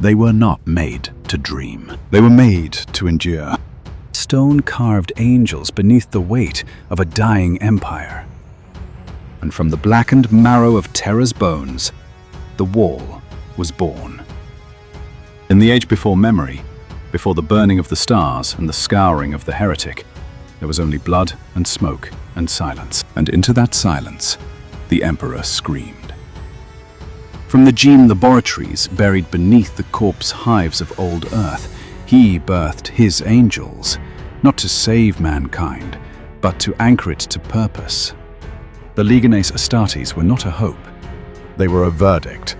They were not made to dream. They were made to endure. Stone-carved angels beneath the weight of a dying empire. And from the blackened marrow of Terra's bones, the wall was born. In the age before memory, before the burning of the stars and the scouring of the heretic, there was only blood and smoke and silence. And into that silence, the Emperor screamed. From the gene laboratories buried beneath the corpse hives of old Earth, he birthed his angels, not to save mankind, but to anchor it to purpose. The Legiones Astartes were not a hope. They were a verdict.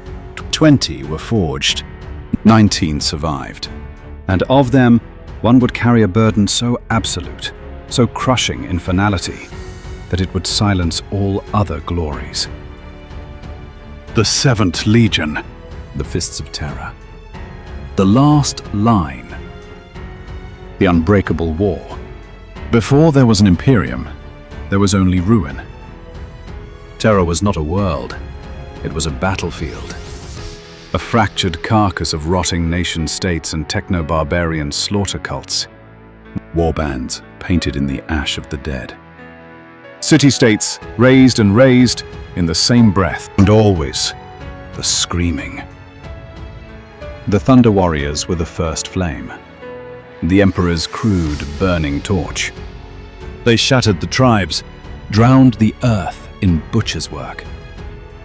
20 were forged, 19 survived. And of them, one would carry a burden so absolute, so crushing in finality, that it would silence all other glories. The 7th Legion, the Fists of Terra. The last line. The unbreakable war. Before there was an Imperium, there was only ruin. Terra was not a world, it was a battlefield. A fractured carcass of rotting nation-states and techno-barbarian slaughter cults. Warbands painted in the ash of the dead. City-states raised and raised in the same breath, and always the screaming. The Thunder Warriors were the first flame, the Emperor's crude, burning torch. They shattered the tribes, drowned the earth in butcher's work.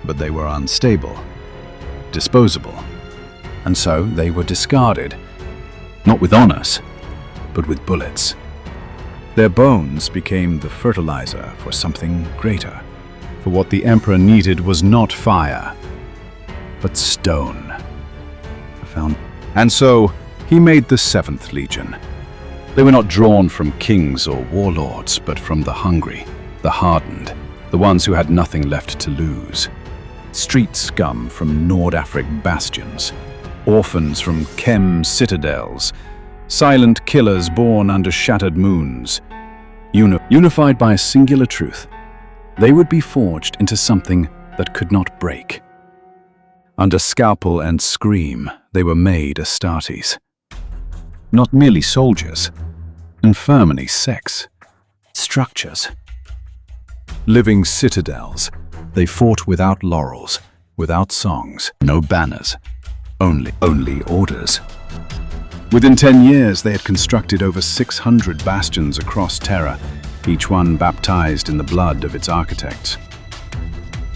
But they were unstable, disposable, and so they were discarded, not with honors, but with bullets. Their bones became the fertilizer for something greater. For what the Emperor needed was not fire, but stone. And so he made the 7th Legion. They were not drawn from kings or warlords, but from the hungry, the hardened, the ones who had nothing left to lose. Street scum from Nord-Afric bastions, orphans from Chem citadels, silent killers born under shattered moons. Unified by a singular truth, they would be forged into something that could not break. Under scalpel and scream, they were made Astartes. Not merely soldiers, infirmary sects, structures. Living citadels, they fought without laurels, without songs, no banners, only orders. Within 10 years, they had constructed over 600 bastions across Terra, each one baptized in the blood of its architects.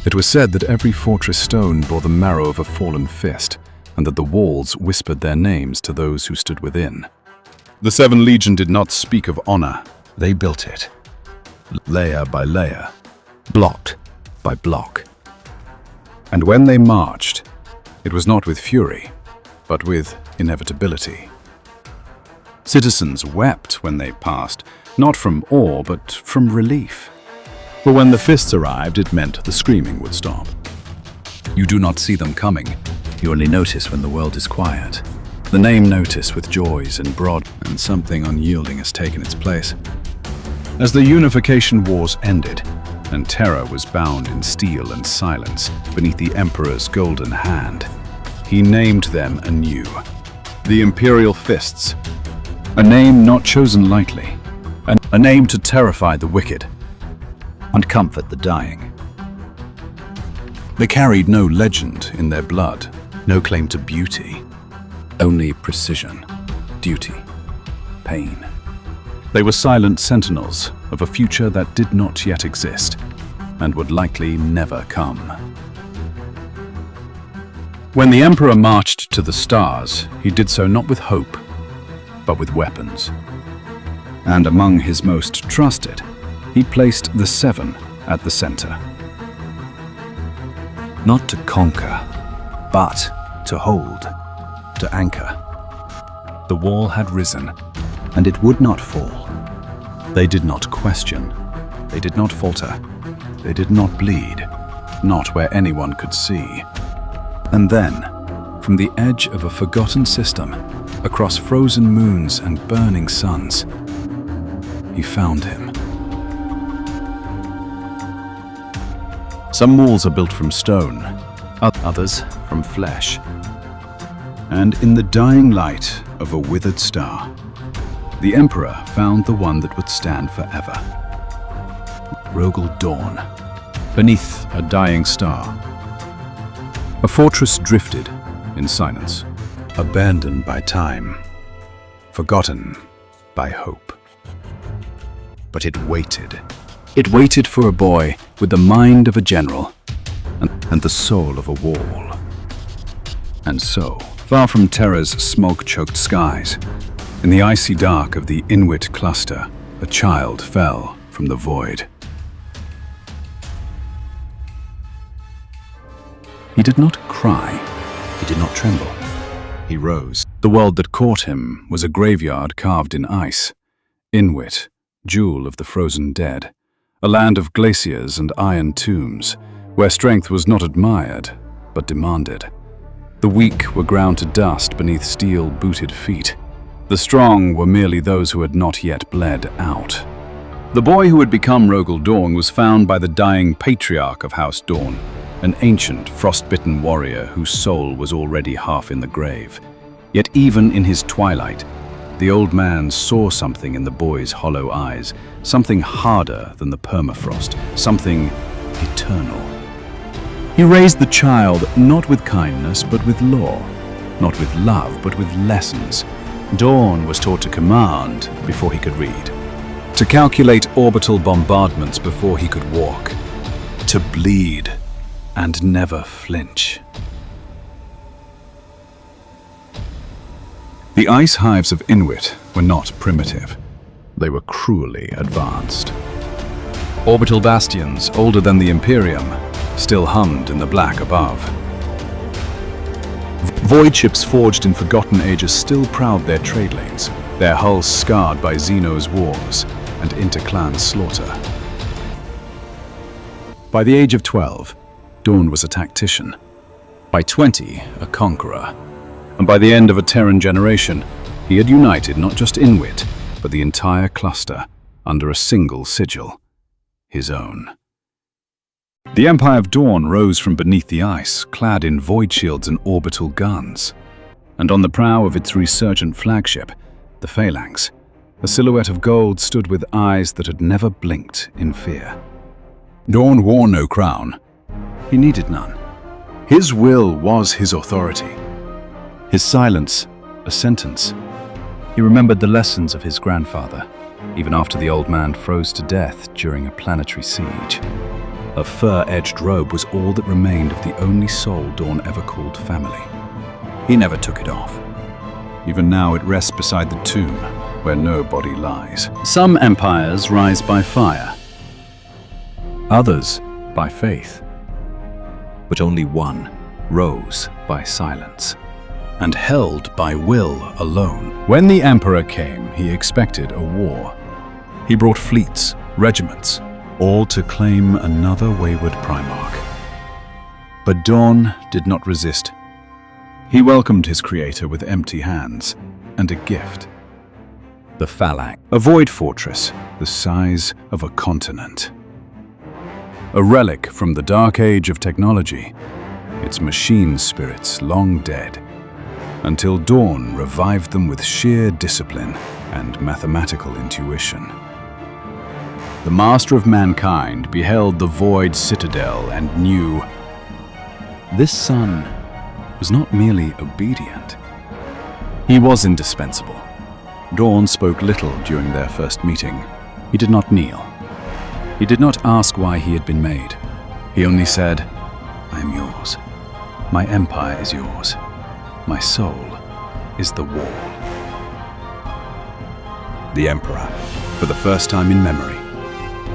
It was said that every fortress stone bore the marrow of a fallen fist, and that the walls whispered their names to those who stood within. The 7th Legion did not speak of honor. They built it, layer by layer, block by block. And when they marched, it was not with fury, but with inevitability. Citizens wept when they passed, not from awe, but from relief. For when the fists arrived, it meant the screaming would stop. You do not see them coming. You only notice when the world is quiet. The name notice with joys and broad, and something unyielding has taken its place. As the unification wars ended, and Terra was bound in steel and silence beneath the Emperor's golden hand, he named them anew. The Imperial Fists. A name not chosen lightly, a name to terrify the wicked and comfort the dying. They carried no legend in their blood, no claim to beauty, only precision, duty, pain. They were silent sentinels of a future that did not yet exist and would likely never come. When the Emperor marched to the stars, he did so not with hope, but with weapons. And among his most trusted, he placed the 7 at the center. Not to conquer, but to hold, to anchor. The wall had risen, and it would not fall. They did not question, they did not falter, they did not bleed, not where anyone could see. And then, from the edge of a forgotten system, across frozen moons and burning suns, he found him. Some walls are built from stone, others from flesh. And in the dying light of a withered star, the Emperor found the one that would stand forever. Rogal Dorn. Beneath a dying star, a fortress drifted in silence, abandoned by time, forgotten by hope. But it waited. It waited for a boy with the mind of a general and the soul of a wall. And so, far from Terra's smoke-choked skies, in the icy dark of the Inuit cluster, a child fell from the void. He did not cry. He did not tremble. He rose. The world that caught him was a graveyard carved in ice. Inuit, jewel of the frozen dead. A land of glaciers and iron tombs, where strength was not admired, but demanded. The weak were ground to dust beneath steel-booted feet. The strong were merely those who had not yet bled out. The boy who had become Rogal Dorn was found by the dying patriarch of House Dorn, an ancient, frost-bitten warrior whose soul was already half in the grave. Yet even in his twilight, the old man saw something in the boy's hollow eyes, something harder than the permafrost, something eternal. He raised the child not with kindness but with law, not with love but with lessons. Dorn was taught to command before he could read, to calculate orbital bombardments before he could walk, to bleed and never flinch. The ice hives of Inuit were not primitive. They were cruelly advanced. Orbital bastions, older than the Imperium, still hummed in the black above. Void ships forged in forgotten ages still prowled their trade lanes, their hulls scarred by Xeno's wars and interclan slaughter. By the age of 12, Dorn was a tactician. By 20, a conqueror. And by the end of a Terran generation, he had united not just Inuit, but the entire cluster under a single sigil, his own. The Empire of Dorn rose from beneath the ice, clad in void shields and orbital guns. And on the prow of its resurgent flagship, the Phalanx, a silhouette of gold stood with eyes that had never blinked in fear. Dorn wore no crown. He needed none. His will was his authority. His silence, a sentence. He remembered the lessons of his grandfather, even after the old man froze to death during a planetary siege. A fur-edged robe was all that remained of the only soul Dorn ever called family. He never took it off. Even now it rests beside the tomb, where no body lies. Some empires rise by fire, others by faith. But only one rose by silence, and held by will alone. When the Emperor came, he expected a war. He brought fleets, regiments, all to claim another wayward Primarch. But Dorn did not resist. He welcomed his creator with empty hands and a gift. The Phalanx, a void fortress the size of a continent. A relic from the dark age of technology, its machine spirits long dead, until Dorn revived them with sheer discipline and mathematical intuition. The master of mankind beheld the void citadel and knew this son was not merely obedient. He was indispensable. Dorn spoke little during their first meeting. He did not kneel. He did not ask why he had been made. He only said, "I am yours. My empire is yours. My soul is the wall." The Emperor, for the first time in memory,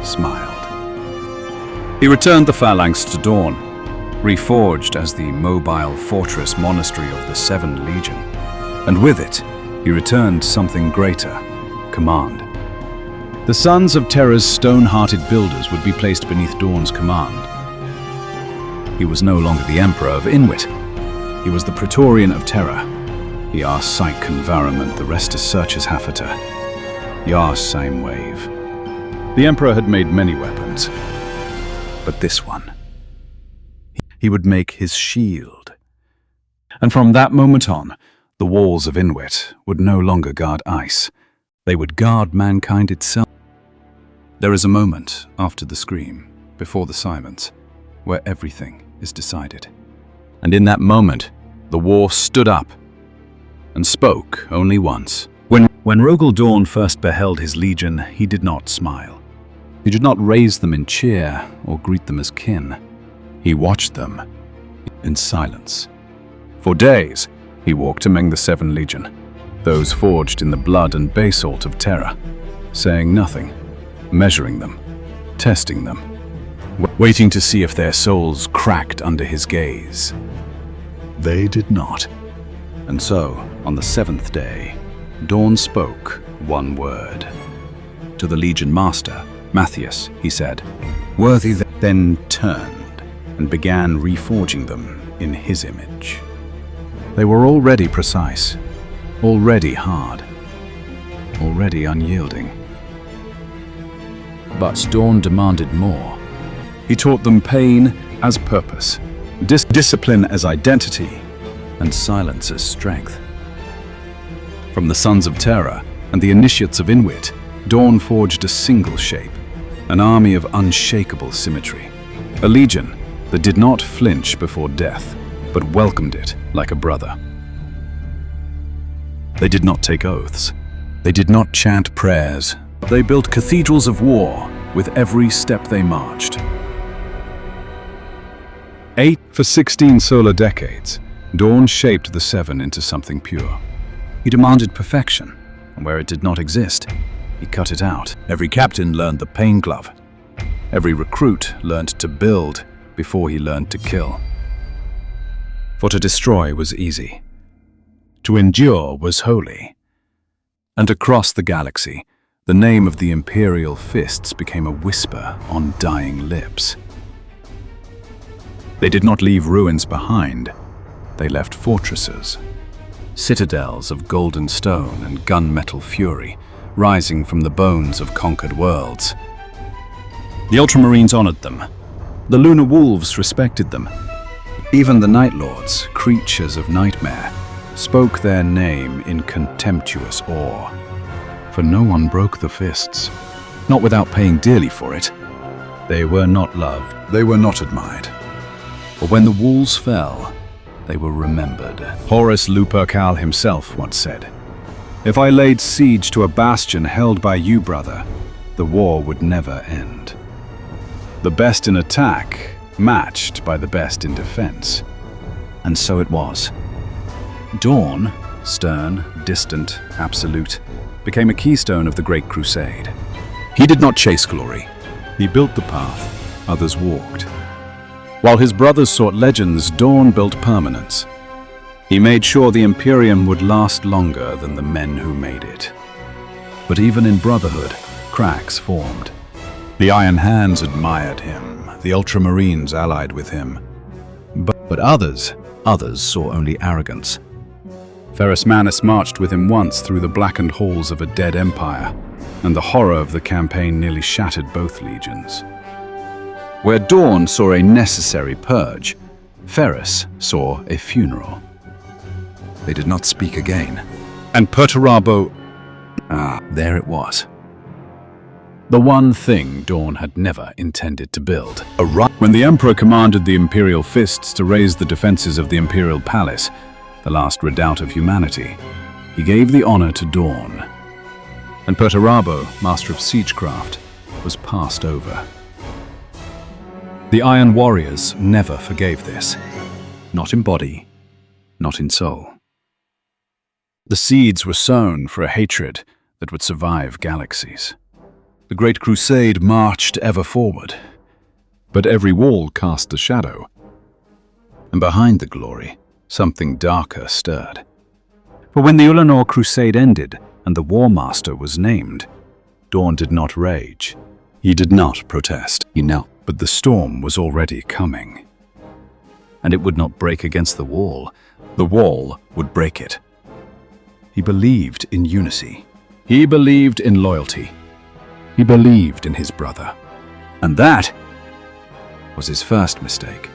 smiled. He returned the Phalanx to Dorn, reforged as the mobile fortress monastery of the Seven Legion. And with it, he returned something greater, command. The sons of Terra's stone-hearted builders would be placed beneath Dorn's command. He was no longer the Emperor of Inuit. He was the Praetorian of Terra. Yar Syke Convarament, the rest is Searchers Hafata. Yar Same Wave. The Emperor had made many weapons, but this one, he would make his shield. And from that moment on, the walls of Inwit would no longer guard ice. They would guard mankind itself. There is a moment after the scream, before the silence, where everything is decided. And in that moment, the war stood up and spoke only once. When Rogal Dorn first beheld his legion, he did not smile. He did not raise them in cheer or greet them as kin. He watched them in silence. For days, he walked among the 7 legion, those forged in the blood and basalt of terror, saying nothing, measuring them, testing them, waiting to see if their souls cracked under his gaze. They did not. And so, on the 7th day, Dorn spoke one word. To the Legion Master, Matthias, he said, "Worthy," then turned and began reforging them in his image. They were already precise, already hard, already unyielding. But Dorn demanded more. He taught them pain as purpose, discipline as identity, and silence as strength. From the Sons of Terror and the Initiates of Inwit, Dorn forged a single shape, an army of unshakable symmetry, a legion that did not flinch before death, but welcomed it like a brother. They did not take oaths. They did not chant prayers. They built cathedrals of war with every step they marched. For 16 solar decades, Dorn shaped the 7 into something pure. He demanded perfection, and where it did not exist, he cut it out. Every captain learned the pain glove. Every recruit learned to build before he learned to kill. For to destroy was easy. To endure was holy. And across the galaxy, the name of the Imperial Fists became a whisper on dying lips. They did not leave ruins behind. They left fortresses, citadels of golden stone and gunmetal fury, rising from the bones of conquered worlds. The Ultramarines honored them. The Lunar Wolves respected them. Even the Night Lords, creatures of nightmare, spoke their name in contemptuous awe. For no one broke the fists, not without paying dearly for it. They were not loved, they were not admired. But when the walls fell, they were remembered. Horus Lupercal himself once said, "If I laid siege to a bastion held by you, brother, the war would never end." The best in attack, matched by the best in defense. And so it was. Dorn, stern, distant, absolute, became a keystone of the Great Crusade. He did not chase glory. He built the path others walked. While his brothers sought legends, Dorn built permanence. He made sure the Imperium would last longer than the men who made it. But even in brotherhood, cracks formed. The Iron Hands admired him, the Ultramarines allied with him. But others saw only arrogance. Ferrus Manus marched with him once through the blackened halls of a dead empire, and the horror of the campaign nearly shattered both legions. Where Dorn saw a necessary purge, Ferrus saw a funeral. They did not speak again. And Perturabo... there it was. The one thing Dorn had never intended to build. When the Emperor commanded the Imperial Fists to raise the defenses of the Imperial Palace, the last redoubt of humanity, he gave the honor to Dorn. And Perturabo, master of siegecraft, was passed over. The Iron Warriors never forgave this. Not in body, not in soul. The seeds were sown for a hatred that would survive galaxies. The Great Crusade marched ever forward, but every wall cast a shadow. And behind the glory, something darker stirred. For when the Ulanor Crusade ended and the War Master was named, Dorn did not rage. He did not protest. He knelt. But the storm was already coming. And it would not break against the wall. The wall would break it. He believed in unity. He believed in loyalty. He believed in his brother. And that was his first mistake.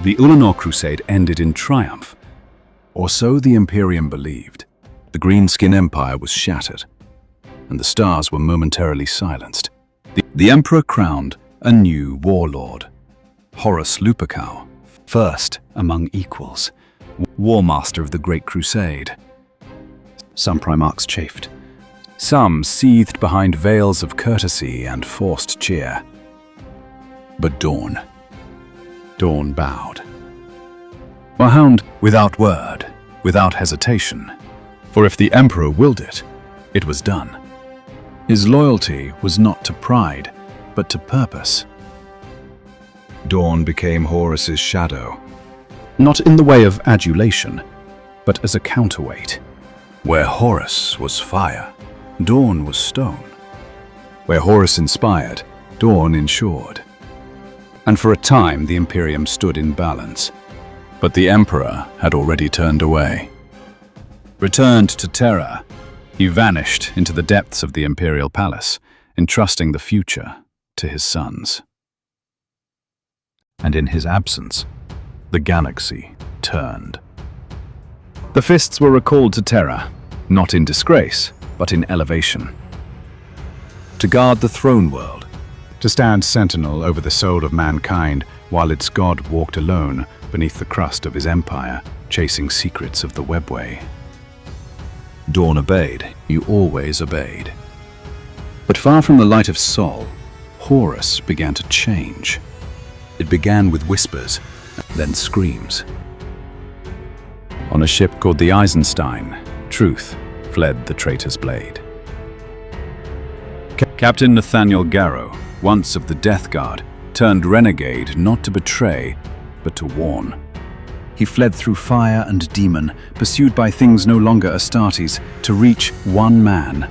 The Ulanor Crusade ended in triumph, or so the Imperium believed. The Greenskin Empire was shattered, and the stars were momentarily silenced. The Emperor crowned a new warlord, Horus Lupercal, first among equals, war master of the Great Crusade. Some Primarchs chafed. Some seethed behind veils of courtesy and forced cheer. But Dorn bowed. A hound without word, without hesitation. For if the Emperor willed it, it was done. His loyalty was not to pride, but to purpose. Dorn became Horus's shadow, not in the way of adulation, but as a counterweight. Where Horus was fire, Dorn was stone. Where Horus inspired, Dorn ensured. And for a time the Imperium stood in balance. But the Emperor had already turned away. Returned to Terra, he vanished into the depths of the Imperial Palace, entrusting the future to his sons. And in his absence, the galaxy turned. The Fists were recalled to Terra, not in disgrace, but in elevation. To guard the throne world, to stand sentinel over the soul of mankind while its god walked alone beneath the crust of his empire, chasing secrets of the webway. Dorn obeyed. You always obeyed. But far from the light of Sol, Horus began to change. It began with whispers, then screams. On a ship called the Eisenstein, truth fled the traitor's blade. Captain Nathaniel Garrow, once of the Death Guard, turned renegade not to betray, but to warn. He fled through fire and demon, pursued by things no longer Astartes, to reach one man.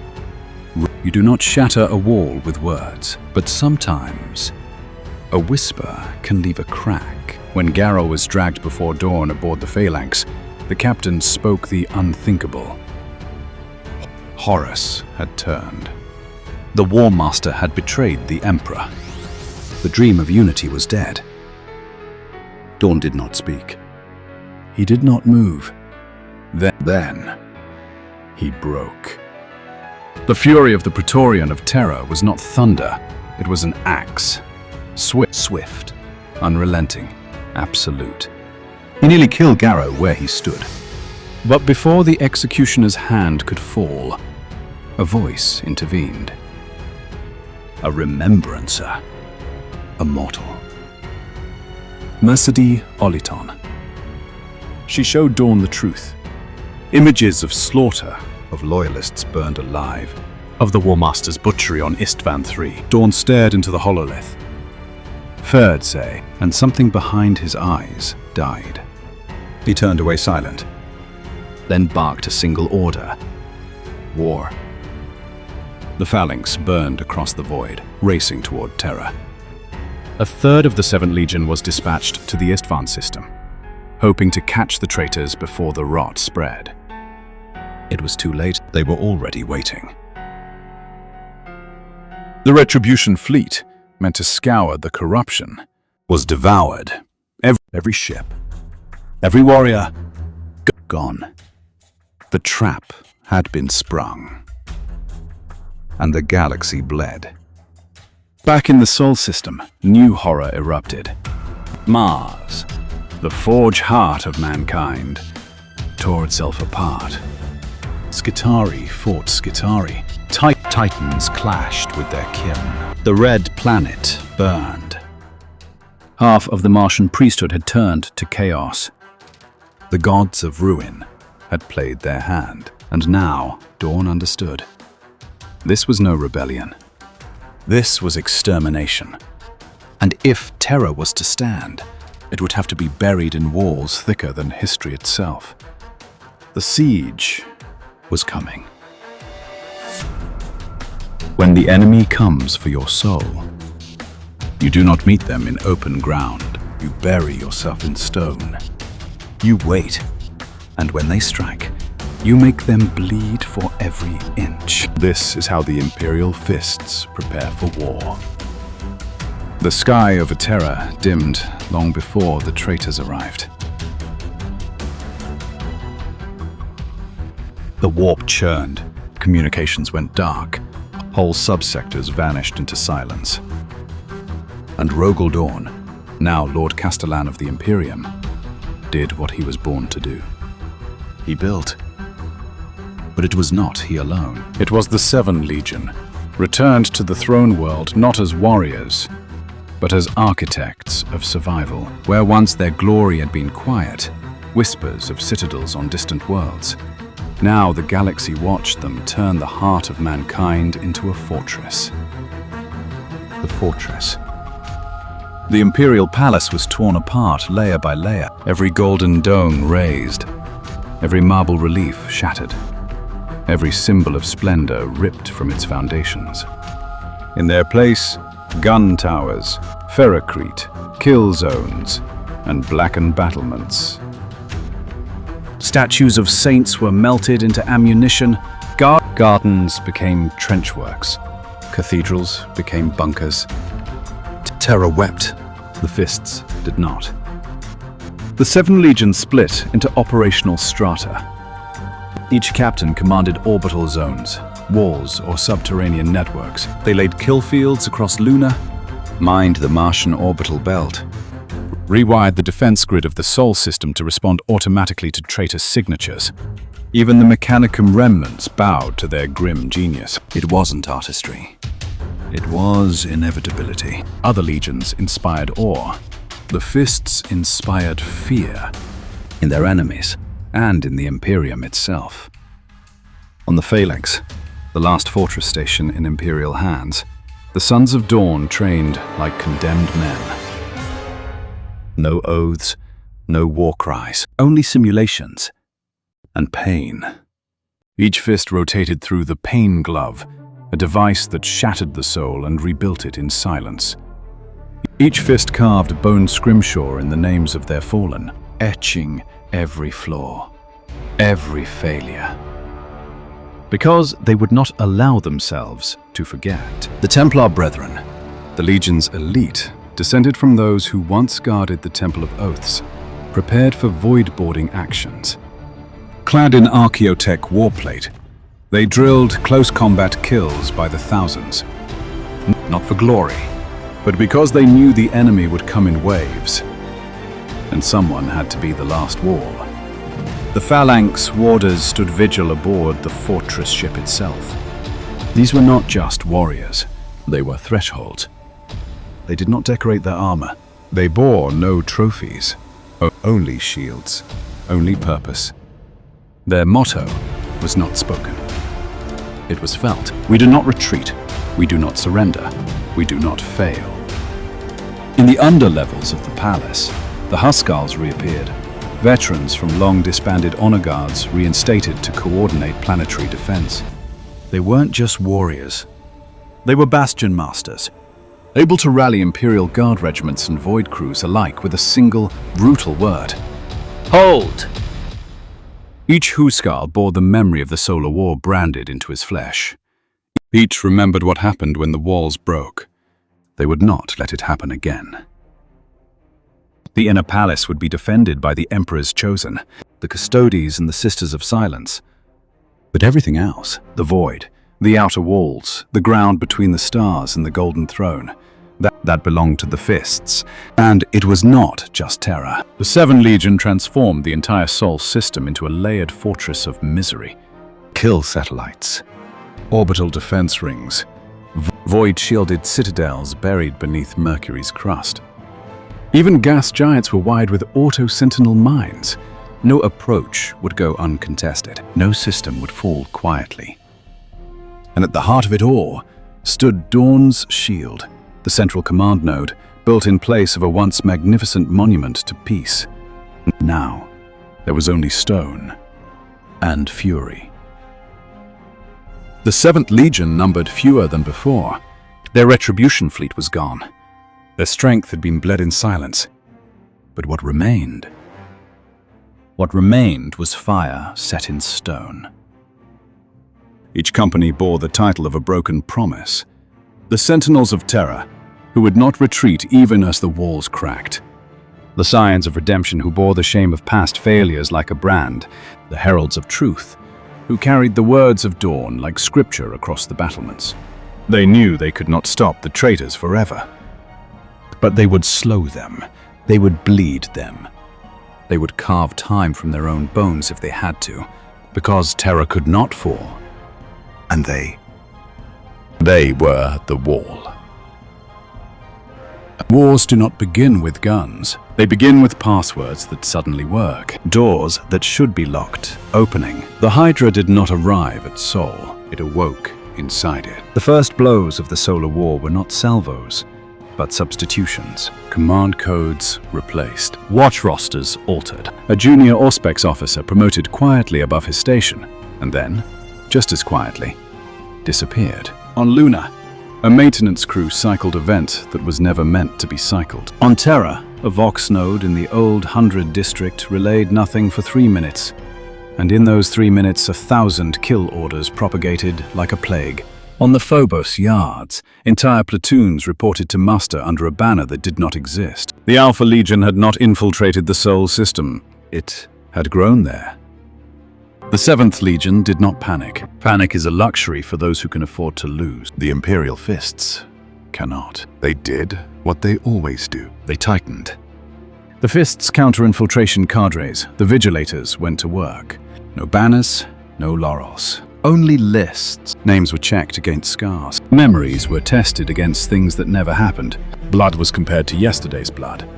You do not shatter a wall with words, but sometimes a whisper can leave a crack. When Garrow was dragged before Dorn aboard the Phalanx, the captain spoke the unthinkable. Horus had turned. The War Master had betrayed the Emperor. The dream of unity was dead. Dorn did not speak. He did not move. Then he broke. The fury of the Praetorian of Terra was not thunder, it was an axe. Swift, unrelenting, absolute. He nearly killed Garrow where he stood. But before the executioner's hand could fall, a voice intervened. A remembrancer, a mortal. Mercedes Oliton. She showed Dorn the truth. Images of slaughter, of loyalists burned alive, of the War Master's butchery on Istvan III. Dorn stared into the hololith. Ferd say, and something behind his eyes died. He turned away silent, then barked a single order. War. The phalanx burned across the void, racing toward Terra. A third of the 7th Legion was dispatched to the Istvan system, hoping to catch the traitors before the rot spread. It was too late. They were already waiting. The Retribution fleet, meant to scour the corruption, was devoured. Every ship, every warrior, gone. The trap had been sprung, and the galaxy bled. Back in the Sol system, new horror erupted. Mars, the forge heart of mankind, tore itself apart. Skitarii fought Skitarii. Titans clashed with their kin. The red planet burned. Half of the Martian priesthood had turned to chaos. The gods of ruin had played their hand, and now Dorn understood. This was no rebellion. This was extermination. And if Terra was to stand, it would have to be buried in walls thicker than history itself. The siege was coming. When the enemy comes for your soul, you do not meet them in open ground. You bury yourself in stone. You wait, and when they strike, you make them bleed for every inch. This is how the Imperial Fists prepare for war. The sky over Terra dimmed long before the traitors arrived. The warp churned, communications went dark, whole subsectors vanished into silence. And Rogal Dorn, now Lord Castellan of the Imperium, did what he was born to do. He built. But it was not he alone. It was the Seven Legion, returned to the throne world not as warriors, but as architects of survival. Where once their glory had been quiet, whispers of citadels on distant worlds, now the galaxy watched them turn the heart of mankind into a fortress. The fortress. The Imperial Palace was torn apart layer by layer, every golden dome razed, every marble relief shattered, every symbol of splendor ripped from its foundations. In their place, gun towers, ferrocrete, kill zones, and blackened battlements. Statues of saints were melted into ammunition, gardens became trenchworks, cathedrals became bunkers. Terror wept, the Fists did not. The Seven Legions split into operational strata. Each captain commanded orbital zones, walls or subterranean networks. They laid kill fields across Luna, mined the Martian orbital belt, rewired the defense grid of the Sol system to respond automatically to traitor signatures. Even the Mechanicum remnants bowed to their grim genius. It wasn't artistry. It was inevitability. Other legions inspired awe. The Fists inspired fear in their enemies and in the Imperium itself. On the Phalanx, the last fortress station in Imperial hands, the Sons of Dawn trained like condemned men. No oaths, no war cries, only simulations and pain. Each fist rotated through the pain glove, a device that shattered the soul and rebuilt it in silence. Each fist carved a bone scrimshaw in the names of their fallen, etching every flaw, every failure. Because they would not allow themselves to forget. The Templar Brethren, the Legion's elite, descended from those who once guarded the Temple of Oaths, prepared for void-boarding actions. Clad in archaeotech warplate, they drilled close combat kills by the thousands. Not for glory, but because they knew the enemy would come in waves, and someone had to be the last wall. The Phalanx warders stood vigil aboard the fortress ship itself. These were not just warriors, they were thresholds. They did not decorate their armor. They bore no trophies, only shields, only purpose. Their motto was not spoken. It was felt. We do not retreat. We do not surrender. We do not fail. In the underlevels of the palace, the Huskars reappeared. Veterans from long disbanded honor guards reinstated to coordinate planetary defense. They weren't just warriors. They were bastion masters, able to rally Imperial Guard regiments and Void crews alike with a single, brutal word. Hold! Each Huskar bore the memory of the Solar War branded into his flesh. Each remembered what happened when the walls broke. They would not let it happen again. The inner palace would be defended by the Emperor's Chosen, the Custodes and the Sisters of Silence. But everything else, the Void, the outer walls, the ground between the stars and the Golden Throne, that belonged to the Fists. And it was not just terror. The Seven Legion transformed the entire Sol system into a layered fortress of misery. Kill satellites, orbital defense rings, void-shielded citadels buried beneath Mercury's crust. Even gas giants were wired with auto-sentinel mines. No approach would go uncontested. No system would fall quietly. And at the heart of it all stood Dawn's shield, the central command node, built in place of a once magnificent monument to peace. Now, there was only stone and fury. The 7th Legion numbered fewer than before. Their retribution fleet was gone. Their strength had been bled in silence. But what remained? What remained was fire set in stone. Each company bore the title of a broken promise. The Sentinels of Terror, who would not retreat even as the walls cracked. The Scions of Redemption, who bore the shame of past failures like a brand. The Heralds of Truth, who carried the words of Dorn like scripture across the battlements. They knew they could not stop the traitors forever, but they would slow them. They would bleed them. They would carve time from their own bones if they had to, because terror could not fall. And they were the Wall. Wars do not begin with guns. They begin with passwords that suddenly work. Doors that should be locked, opening. The Hydra did not arrive at Sol. It awoke inside it. The first blows of the Solar War were not salvos, but substitutions. Command codes replaced. Watch rosters altered. A junior Auspex officer promoted quietly above his station, and then, just as quietly, disappeared. On Luna, a maintenance crew cycled a vent that was never meant to be cycled. On Terra, a Vox node in the old 100 district relayed nothing for 3 minutes, and in those 3 minutes 1,000 kill orders propagated like a plague. On the Phobos yards, entire platoons reported to muster under a banner that did not exist. The Alpha Legion had not infiltrated the Sol system. It had grown there. The 7th Legion did not panic. Panic is a luxury for those who can afford to lose. The Imperial Fists cannot. They did what they always do. They tightened. The Fists' counter-infiltration cadres, the Vigilators, went to work. No banners, no laurels. Only lists. Names were checked against scars. Memories were tested against things that never happened. Blood was compared to yesterday's blood,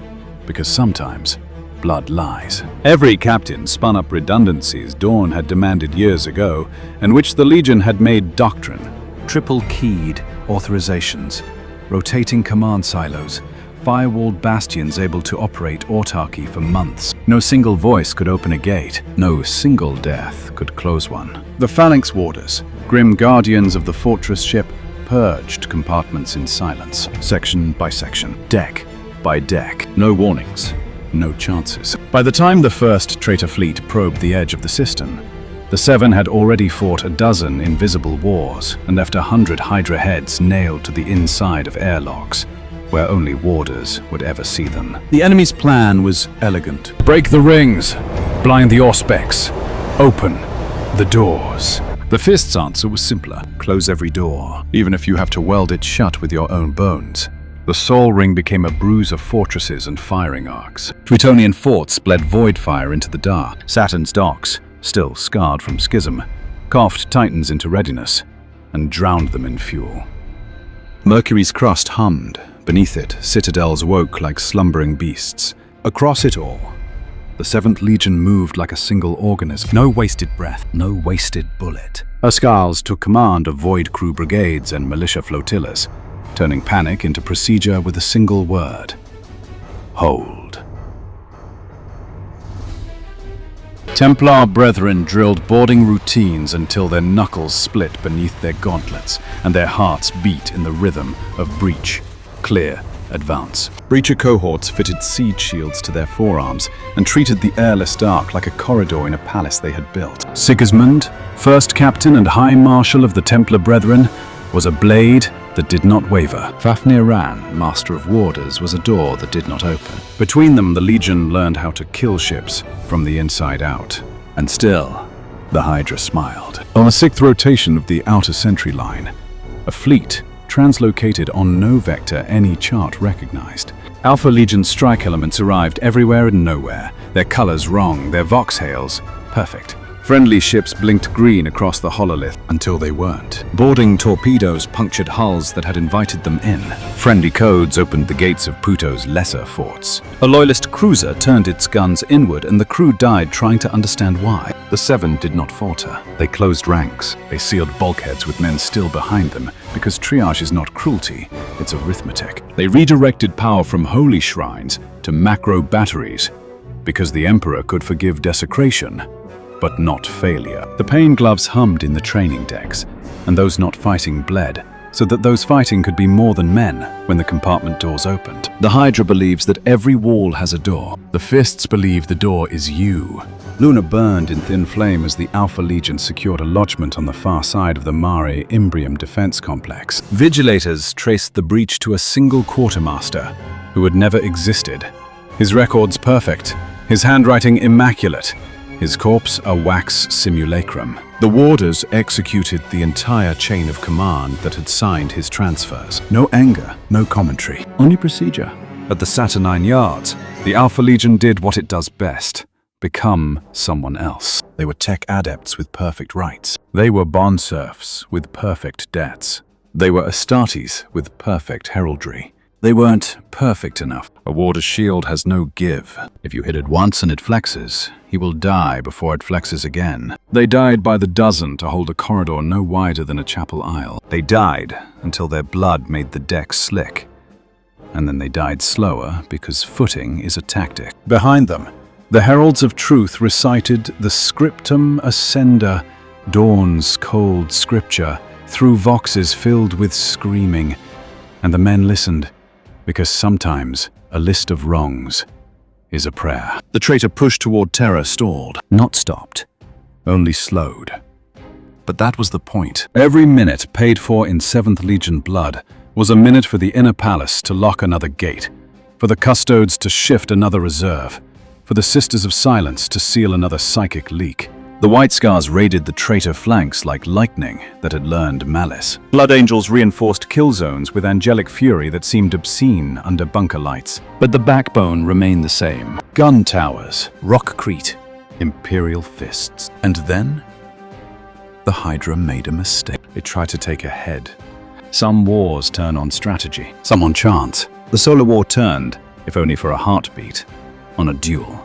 because sometimes blood lies. Every captain spun up redundancies Dorn had demanded years ago, and which the Legion had made doctrine. Triple-keyed authorizations, rotating command silos, firewalled bastions able to operate autarky for months. No single voice could open a gate. No single death could close one. The Phalanx Warders, grim guardians of the fortress ship, purged compartments in silence, section by section, deck by deck. No warnings. No chances. By the time the first traitor fleet probed the edge of the system, the 7 had already fought a dozen invisible wars and left 100 Hydra heads nailed to the inside of airlocks, where only warders would ever see them. The enemy's plan was elegant. Break the rings, blind the Auspex, open the doors. The Fist's answer was simpler. Close every door, even if you have to weld it shut with your own bones. The Sol Ring became a bruise of fortresses and firing arcs. Tritonian forts bled void fire into the dark. Saturn's docks, still scarred from schism, coughed Titans into readiness and drowned them in fuel. Mercury's crust hummed. Beneath it, citadels woke like slumbering beasts. Across it all, the 7th Legion moved like a single organism. No wasted breath, no wasted bullet. Ascals took command of Void Crew brigades and militia flotillas, turning panic into procedure with a single word: hold. Templar brethren drilled boarding routines until their knuckles split beneath their gauntlets and their hearts beat in the rhythm of breach, clear, advance. Breacher cohorts fitted siege shields to their forearms and treated the airless dark like a corridor in a palace they had built. Sigismund, first captain and high marshal of the Templar Brethren, was a blade that did not waver. Fafnir Ran, master of warders, was a door that did not open. Between them, the Legion learned how to kill ships from the inside out. And still, the Hydra smiled. On the 6th rotation of the outer sentry line, a fleet translocated on no vector any chart recognized. Alpha Legion strike elements arrived everywhere and nowhere, their colors wrong, their voxhails perfect. Friendly ships blinked green across the hololith until they weren't. Boarding torpedoes punctured hulls that had invited them in. Friendly codes opened the gates of Pluto's lesser forts. A loyalist cruiser turned its guns inward and the crew died trying to understand why. The 7 did not falter. They closed ranks. They sealed bulkheads with men still behind them, because triage is not cruelty, it's arithmetic. They redirected power from holy shrines to macro batteries, because the Emperor could forgive desecration, but not failure. The pain gloves hummed in the training decks, and those not fighting bled, so that those fighting could be more than men when the compartment doors opened. The Hydra believes that every wall has a door. The Fists believe the door is you. Luna burned in thin flame as the Alpha Legion secured a lodgment on the far side of the Mare Imbrium defense complex. Vigilators traced the breach to a single quartermaster who had never existed. His records perfect, his handwriting immaculate, his corpse a wax simulacrum. The warders executed the entire chain of command that had signed his transfers. No anger, no commentary, only procedure. At the Saturnine Yards, the Alpha Legion did what it does best: become someone else. They were tech adepts with perfect rights. They were bond serfs with perfect debts. They were Astartes with perfect heraldry. They weren't perfect enough. A warder's shield has no give. If you hit it once and it flexes, he will die before it flexes again. They died by the dozen to hold a corridor no wider than a chapel aisle. They died until their blood made the deck slick. And then they died slower because footing is a tactic. Behind them, the heralds of truth recited the scriptum ascenda, dawn's cold scripture, through voxes filled with screaming. And the men listened, because sometimes a list of wrongs is a prayer. The traitor push toward terror stalled, not stopped, only slowed. But that was the point. Every minute paid for in 7th Legion blood was a minute for the inner palace to lock another gate, for the custodes to shift another reserve, for the Sisters of Silence to seal another psychic leak. The White Scars raided the traitor flanks like lightning that had learned malice. Blood Angels reinforced kill zones with angelic fury that seemed obscene under bunker lights. But the backbone remained the same. Gun towers, rockcrete, Imperial Fists. And then, the Hydra made a mistake. It tried to take a head. Some wars turn on strategy, some on chance. The Solar War turned, if only for a heartbeat, on a duel.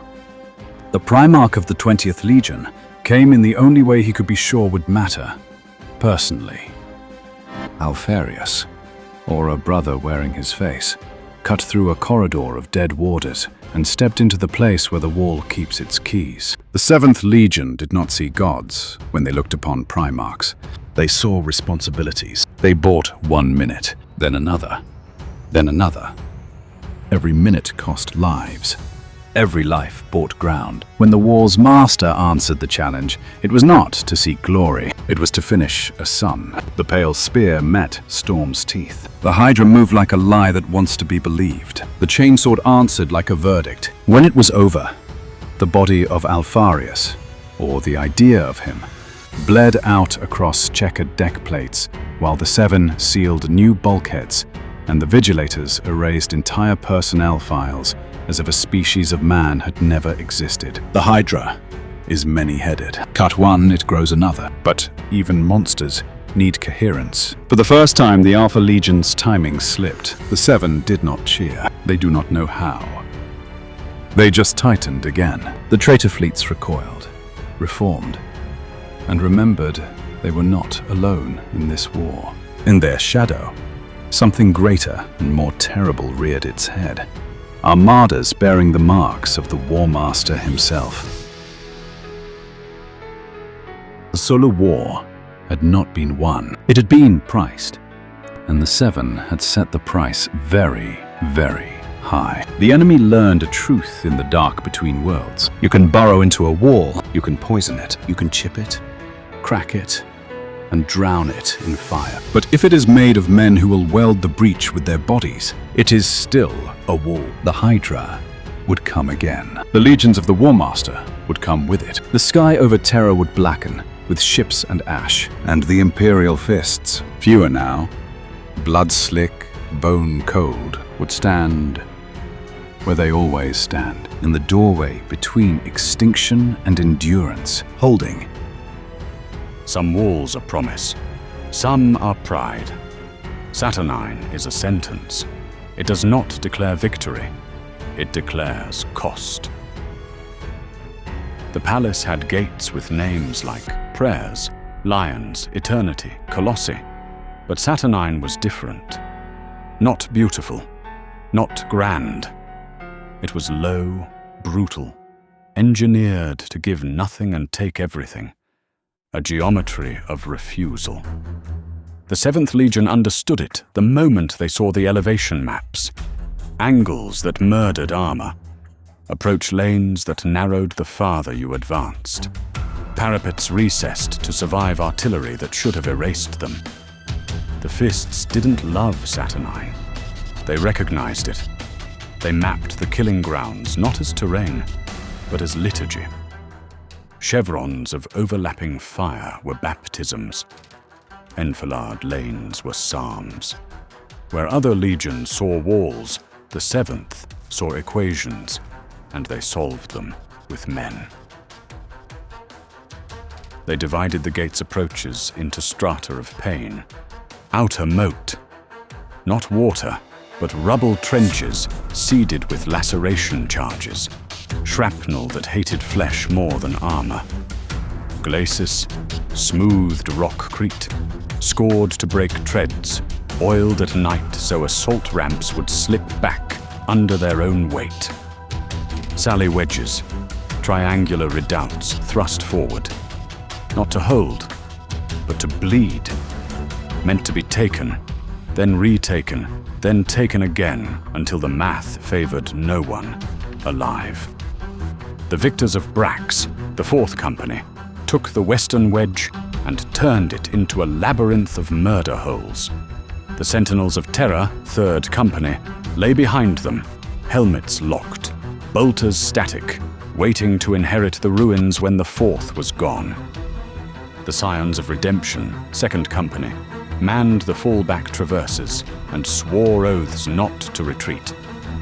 The Primarch of the 20th Legion came in the only way he could be sure would matter, personally. Alfarius, or a brother wearing his face, cut through a corridor of dead warders and stepped into the place where the wall keeps its keys. The 7th Legion did not see gods when they looked upon Primarchs. They saw responsibilities. They bought 1 minute, then another, then another. Every minute cost lives. Every life bought ground. When the war's master answered the challenge, it was not to seek glory. It was to finish a son. The pale spear met Storm's teeth. The Hydra moved like a lie that wants to be believed. The chainsword answered like a verdict. When it was over, the body of Alfarius, or the idea of him, bled out across checkered deck plates, while the 7 sealed new bulkheads, and the Vigilators erased entire personnel files as if a species of man had never existed. The Hydra is many-headed. Cut one, it grows another. But even monsters need coherence. For the first time, the Alpha Legion's timing slipped. The 7 did not cheer. They do not know how. They just tightened again. The traitor fleets recoiled, reformed, and remembered they were not alone in this war. In their shadow, something greater and more terrible reared its head. Armadas bearing the marks of the War Master himself. The Solar War had not been won. It had been priced, and the 7 had set the price very, very high. The enemy learned a truth in the dark between worlds. You can burrow into a wall, you can poison it, you can chip it, crack it, and drown it in fire. But if it is made of men who will weld the breach with their bodies, it is still a wall. The Hydra would come again. The legions of the War Master would come with it. The sky over Terra would blacken with ships and ash. And the Imperial Fists, fewer now, blood slick, bone cold, would stand where they always stand, in the doorway between extinction and endurance, holding. Some walls are promise, some are pride. Saturnine is a sentence. It does not declare victory, it declares cost. The palace had gates with names like Prayers, Lions, Eternity, Colossi, but Saturnine was different. Not beautiful, not grand. It was low, brutal, engineered to give nothing and take everything. A geometry of refusal. The 7th Legion understood it the moment they saw the elevation maps. Angles that murdered armor. Approach lanes that narrowed the farther you advanced. Parapets recessed to survive artillery that should have erased them. The Fists didn't love Saturnine. They recognized it. They mapped the killing grounds not as terrain, but as liturgy. Chevrons of overlapping fire were baptisms. Enfilade lanes were psalms. Where other legions saw walls, the 7th saw equations, and they solved them with men. They divided the gate's approaches into strata of pain. Outer moat, not water, but rubble trenches seeded with laceration charges, shrapnel that hated flesh more than armor. Glacis, smoothed rockcrete, scored to break treads, oiled at night so assault ramps would slip back under their own weight. Sally wedges, triangular redoubts thrust forward, not to hold, but to bleed, meant to be taken, then retaken, then taken again until the math favored no one alive. The victors of Brax, the 4th Company, took the western wedge and turned it into a labyrinth of murder holes. The Sentinels of Terror, 3rd Company, lay behind them, helmets locked, bolters static, waiting to inherit the ruins when the 4th was gone. The Scions of Redemption, 2nd Company, manned the fallback traverses and swore oaths not to retreat,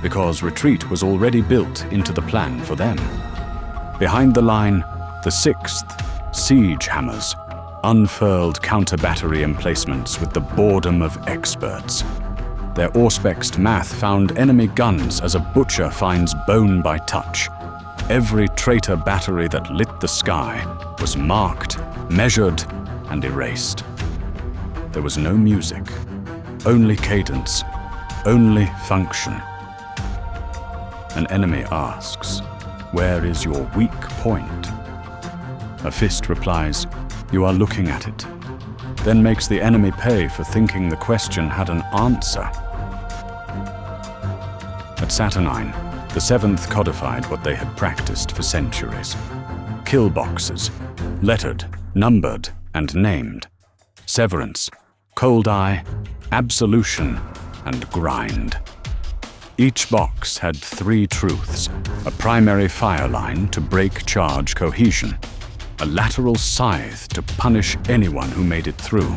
because retreat was already built into the plan for them. Behind the line, the 6th, siege hammers, unfurled counter-battery emplacements with the boredom of experts. Their auspexed math found enemy guns as a butcher finds bone by touch. Every traitor battery that lit the sky was marked, measured, and erased. There was no music, only cadence, only function. An enemy asks, "Where is your weak point?" A fist replies, "You are looking at it," then makes the enemy pay for thinking the question had an answer. At Saturnine, the 7th codified what they had practiced for centuries. Kill boxes, lettered, numbered, and named. Severance, cold eye, absolution, and grind. Each box had 3 truths: a primary fire line to break charge cohesion, a lateral scythe to punish anyone who made it through,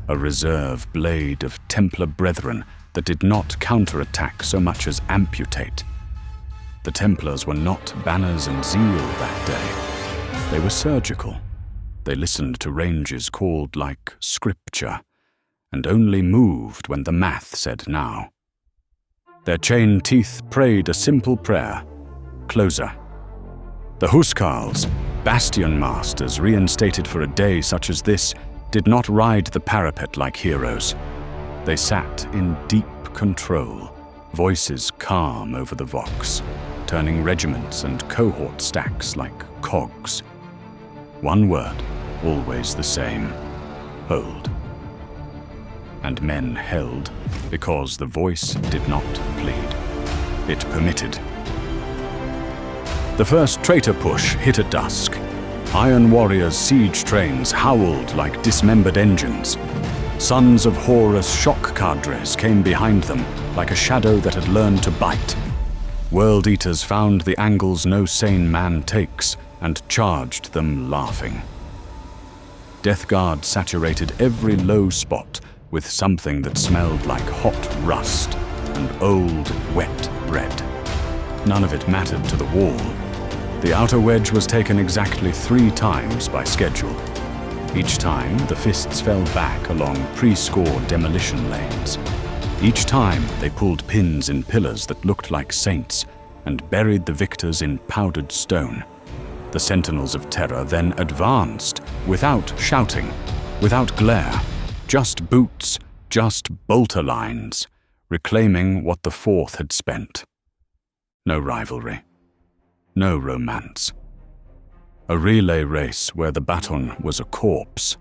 a reserve blade of Templar brethren that did not counterattack so much as amputate. The Templars were not banners and zeal that day. They were surgical. They listened to ranges called like scripture, and only moved when the math said now. Their chain teeth prayed a simple prayer: closer. The Huskarls, bastion masters reinstated for a day such as this, did not ride the parapet like heroes. They sat in deep control, voices calm over the vox, turning regiments and cohort stacks like cogs. One word, always the same: hold. And men held because the voice did not plead. It permitted. The first traitor push hit at dusk. Iron Warriors' siege trains howled like dismembered engines. Sons of Horus shock cadres came behind them like a shadow that had learned to bite. World Eaters found the angles no sane man takes and charged them laughing. Death Guard saturated every low spot with something that smelled like hot rust and old, wet bread. None of it mattered to the wall. The outer wedge was taken exactly 3 times by schedule. Each time, the fists fell back along pre-scored demolition lanes. Each time, they pulled pins in pillars that looked like saints and buried the victors in powdered stone. The Sentinels of Terror then advanced without shouting, without glare, just boots, just bolter lines, reclaiming what the 4th had spent. No rivalry, no romance. A relay race where the baton was a corpse.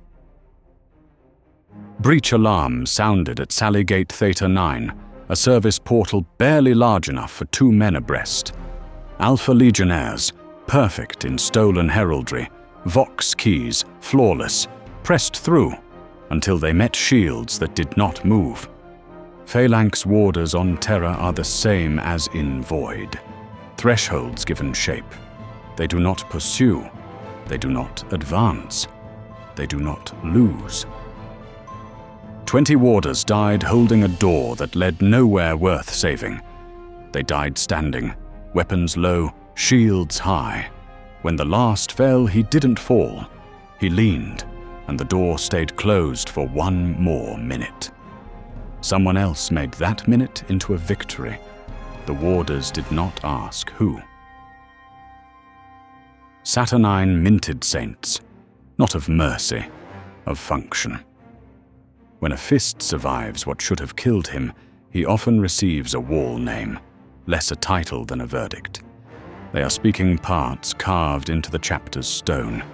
Breach alarm sounded at Sallygate Theta 9, a service portal barely large enough for 2 men abreast. Alpha Legionnaires, perfect in stolen heraldry, Vox keys, flawless, pressed through until they met shields that did not move. Phalanx warders on Terra are the same as in Void. Thresholds given shape. They do not pursue. They do not advance. They do not lose. 20 warders died holding a door that led nowhere worth saving. They died standing, weapons low, shields high. When the last fell, he didn't fall. He leaned, and the door stayed closed for 1 more minute. Someone else made that minute into a victory. The warders did not ask who. Saturnine minted saints, not of mercy, of function. When a fist survives what should have killed him, he often receives a wall name, less a title than a verdict. They are speaking parts carved into the chapter's stone.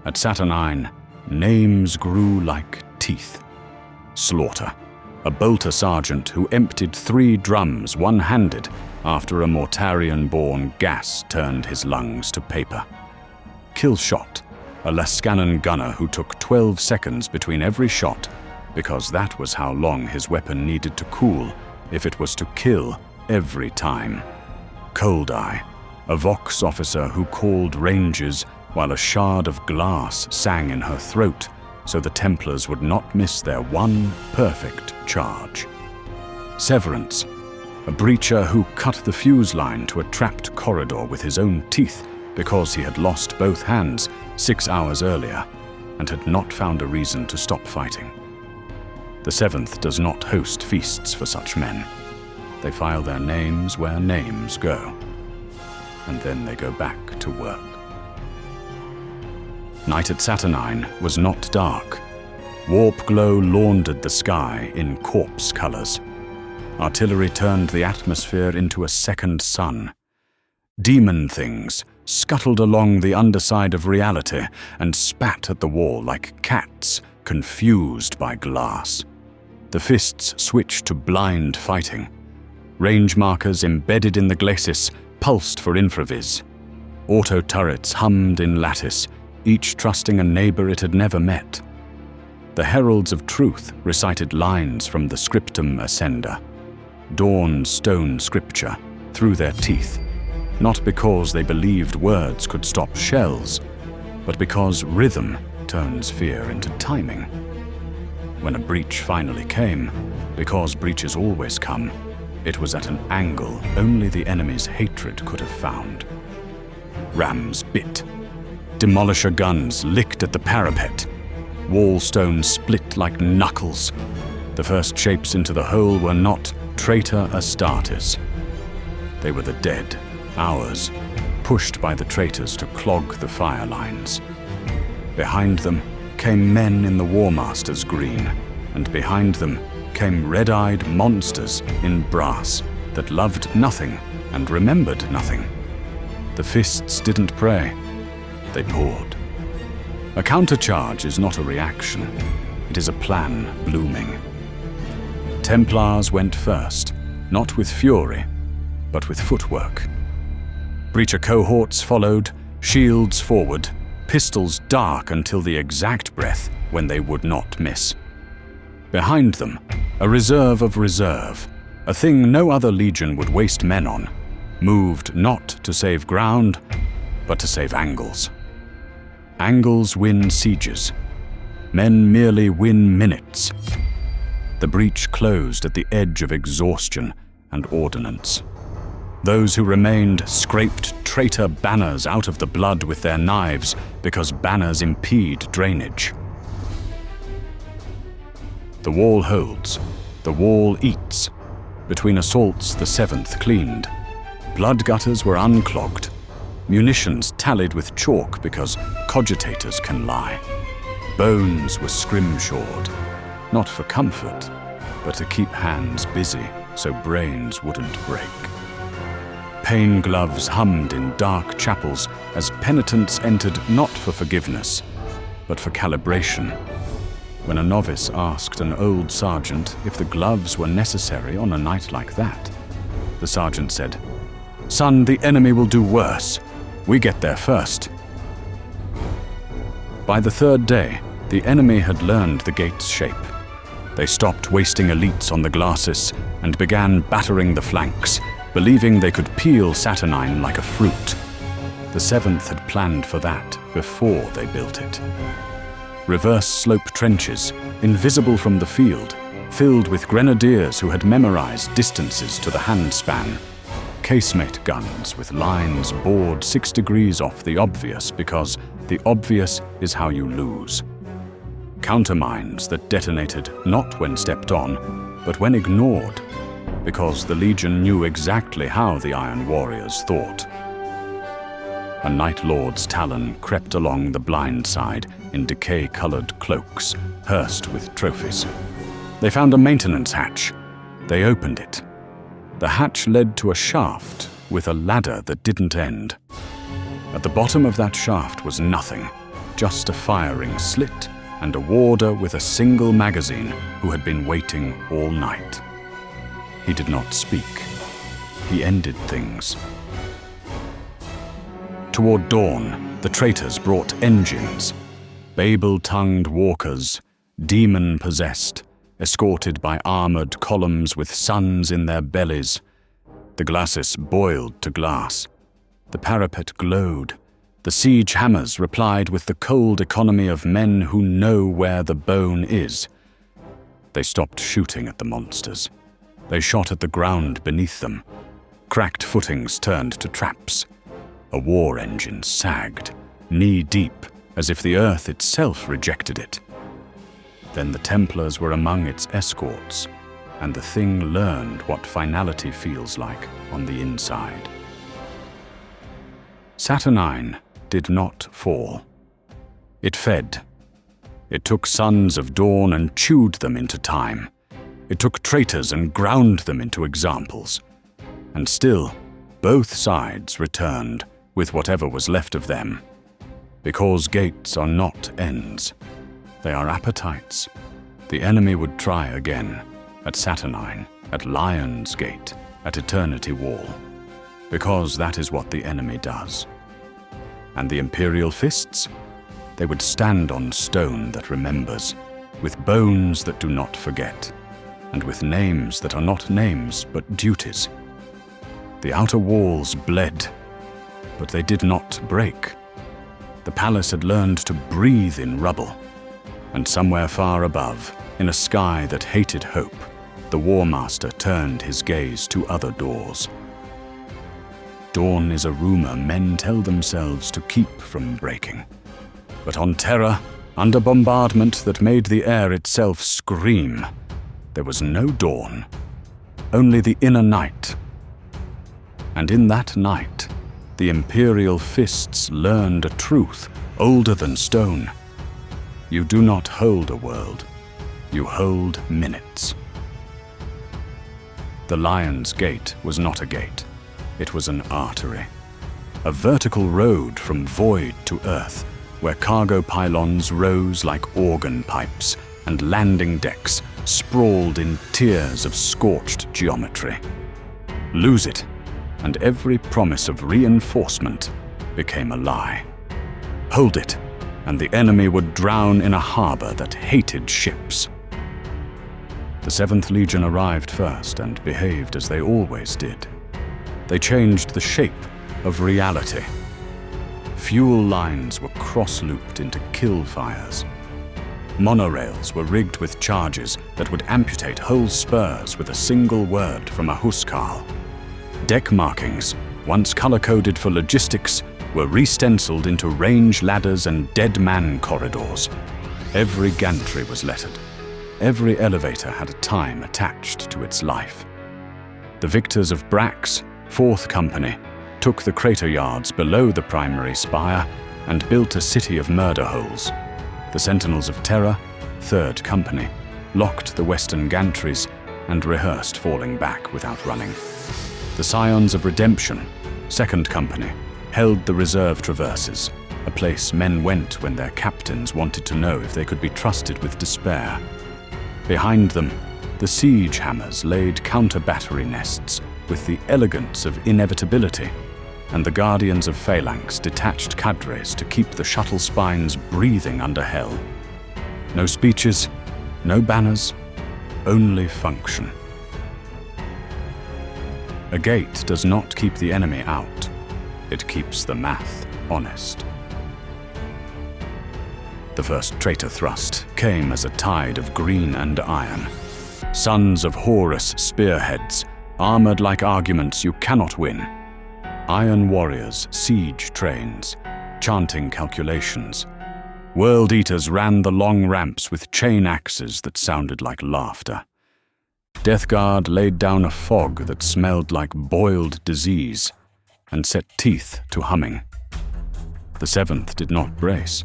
At Saturnine, names grew like teeth. Slaughter, a bolter sergeant who emptied 3 drums one-handed after a Mortarion-born gas turned his lungs to paper. Killshot, a Lascanon gunner who took 12 seconds between every shot because that was how long his weapon needed to cool if it was to kill every time. Cold Eye, a Vox officer who called ranges while a shard of glass sang in her throat so the Templars would not miss their one perfect charge. Severance, a breacher who cut the fuse line to a trapped corridor with his own teeth because he had lost both hands 6 hours earlier and had not found a reason to stop fighting. The 7th does not host feasts for such men. They file their names where names go, and then they go back to work. Night at Saturnine was not dark. Warp glow laundered the sky in corpse colors. Artillery turned the atmosphere into a second sun. Demon things scuttled along the underside of reality and spat at the wall like cats confused by glass. The fists switched to blind fighting. Range markers embedded in the glacis pulsed for infravis. Auto turrets hummed in lattice, each trusting a neighbor it had never met. The heralds of truth recited lines from the scriptum ascenda, Dorn's stone scripture, through their teeth, not because they believed words could stop shells, but because rhythm turns fear into timing. When a breach finally came, because breaches always come, it was at an angle only the enemy's hatred could have found. Rams bit. Demolisher guns licked at the parapet. Wall stones split like knuckles. The first shapes into the hole were not traitor Astartes. They were the dead, ours, pushed by the traitors to clog the fire lines. Behind them came men in the War Master's green, and behind them came red-eyed monsters in brass that loved nothing and remembered nothing. The fists didn't pray. They poured. A countercharge is not a reaction. It is a plan blooming. Templars went first, not with fury, but with footwork. Breacher cohorts followed, shields forward, pistols dark until the exact breath when they would not miss. Behind them, a reserve of reserve, a thing no other legion would waste men on, moved not to save ground, but to save angles. Angles win sieges. Men merely win minutes. The breach closed at the edge of exhaustion and ordnance. Those who remained scraped traitor banners out of the blood with their knives because banners impede drainage. The wall holds. The wall eats. Between assaults, the 7th cleaned. Blood gutters were unclogged. Munitions tallied with chalk because cogitators can lie. Bones were scrimshawed, not for comfort, but to keep hands busy so brains wouldn't break. Pain gloves hummed in dark chapels as penitents entered not for forgiveness, but for calibration. When a novice asked an old sergeant if the gloves were necessary on a night like that, the sergeant said, "Son, the enemy will do worse. We get there first." By the 3rd day, the enemy had learned the gate's shape. They stopped wasting elites on the glacis and began battering the flanks, believing they could peel Saturnine like a fruit. The 7th had planned for that before they built it. Reverse slope trenches, invisible from the field, filled with grenadiers who had memorized distances to the handspan. Casemate guns with lines bored 6 degrees off the obvious because the obvious is how you lose. Countermines that detonated not when stepped on, but when ignored, because the Legion knew exactly how the Iron Warriors thought. A Night Lord's talon crept along the blind side in decay-colored cloaks, hearsed with trophies. They found a maintenance hatch. They opened it. The hatch led to a shaft with a ladder that didn't end. At the bottom of that shaft was nothing, just a firing slit and a warder with a single magazine who had been waiting all night. He did not speak. He ended things. Toward dawn, the traitors brought engines, Babel-tongued walkers, demon-possessed, escorted by armored columns with suns in their bellies. The glacis boiled to glass. The parapet glowed. The siege hammers replied with the cold economy of men who know where the bone is. They stopped shooting at the monsters. They shot at the ground beneath them. Cracked footings turned to traps. A war engine sagged, knee-deep, as if the earth itself rejected it. Then the Templars were among its escorts, and the thing learned what finality feels like on the inside. Saturnine did not fall. It fed. It took sons of dawn and chewed them into time. It took traitors and ground them into examples. And still, both sides returned with whatever was left of them. Because gates are not ends. They are appetites. The enemy would try again, at Saturnine, at Lion's Gate, at Eternity Wall. Because that is what the enemy does. And the Imperial Fists? They would stand on stone that remembers, with bones that do not forget, and with names that are not names but duties. The outer walls bled, but they did not break. The palace had learned to breathe in rubble, and somewhere far above, in a sky that hated hope, the War Master turned his gaze to other doors. Dawn is a rumor men tell themselves to keep from breaking. But on Terra, under bombardment that made the air itself scream, there was no dawn, only the inner night. And in that night, the Imperial Fists learned a truth older than stone. You do not hold a world, you hold minutes. The Lion's Gate was not a gate. It was an artery, a vertical road from void to earth, where cargo pylons rose like organ pipes and landing decks sprawled in tiers of scorched geometry. Lose it, and every promise of reinforcement became a lie. Hold it, and the enemy would drown in a harbor that hated ships. The 7th Legion arrived first and behaved as they always did. They changed the shape of reality. Fuel lines were cross-looped into kill fires. Monorails were rigged with charges that would amputate whole spurs with a single word from a housecarl. Deck markings, once color-coded for logistics, were re-stenciled into range ladders and dead man corridors. Every gantry was lettered. Every elevator had a time attached to its life. The victors of Brax, 4th Company, took the crater yards below the primary spire and built a city of murder holes. The Sentinels of Terra, 3rd Company, locked the western gantries and rehearsed falling back without running. The Scions of Redemption, 2nd Company, held the reserve traverses, a place men went when their captains wanted to know if they could be trusted with despair. Behind them, the siege hammers laid counter-battery nests with the elegance of inevitability, and the Guardians of Phalanx detached cadres to keep the shuttle spines breathing under hell. No speeches, no banners, only function. A gate does not keep the enemy out. it keeps the math honest. The first traitor thrust came as a tide of green and iron. Sons of Horus spearheads, armored like arguments you cannot win. Iron warriors, siege trains, chanting calculations. World eaters ran the long ramps with chain axes that sounded like laughter. Death Guard laid down a fog that smelled like boiled disease and set teeth to humming. The seventh did not brace.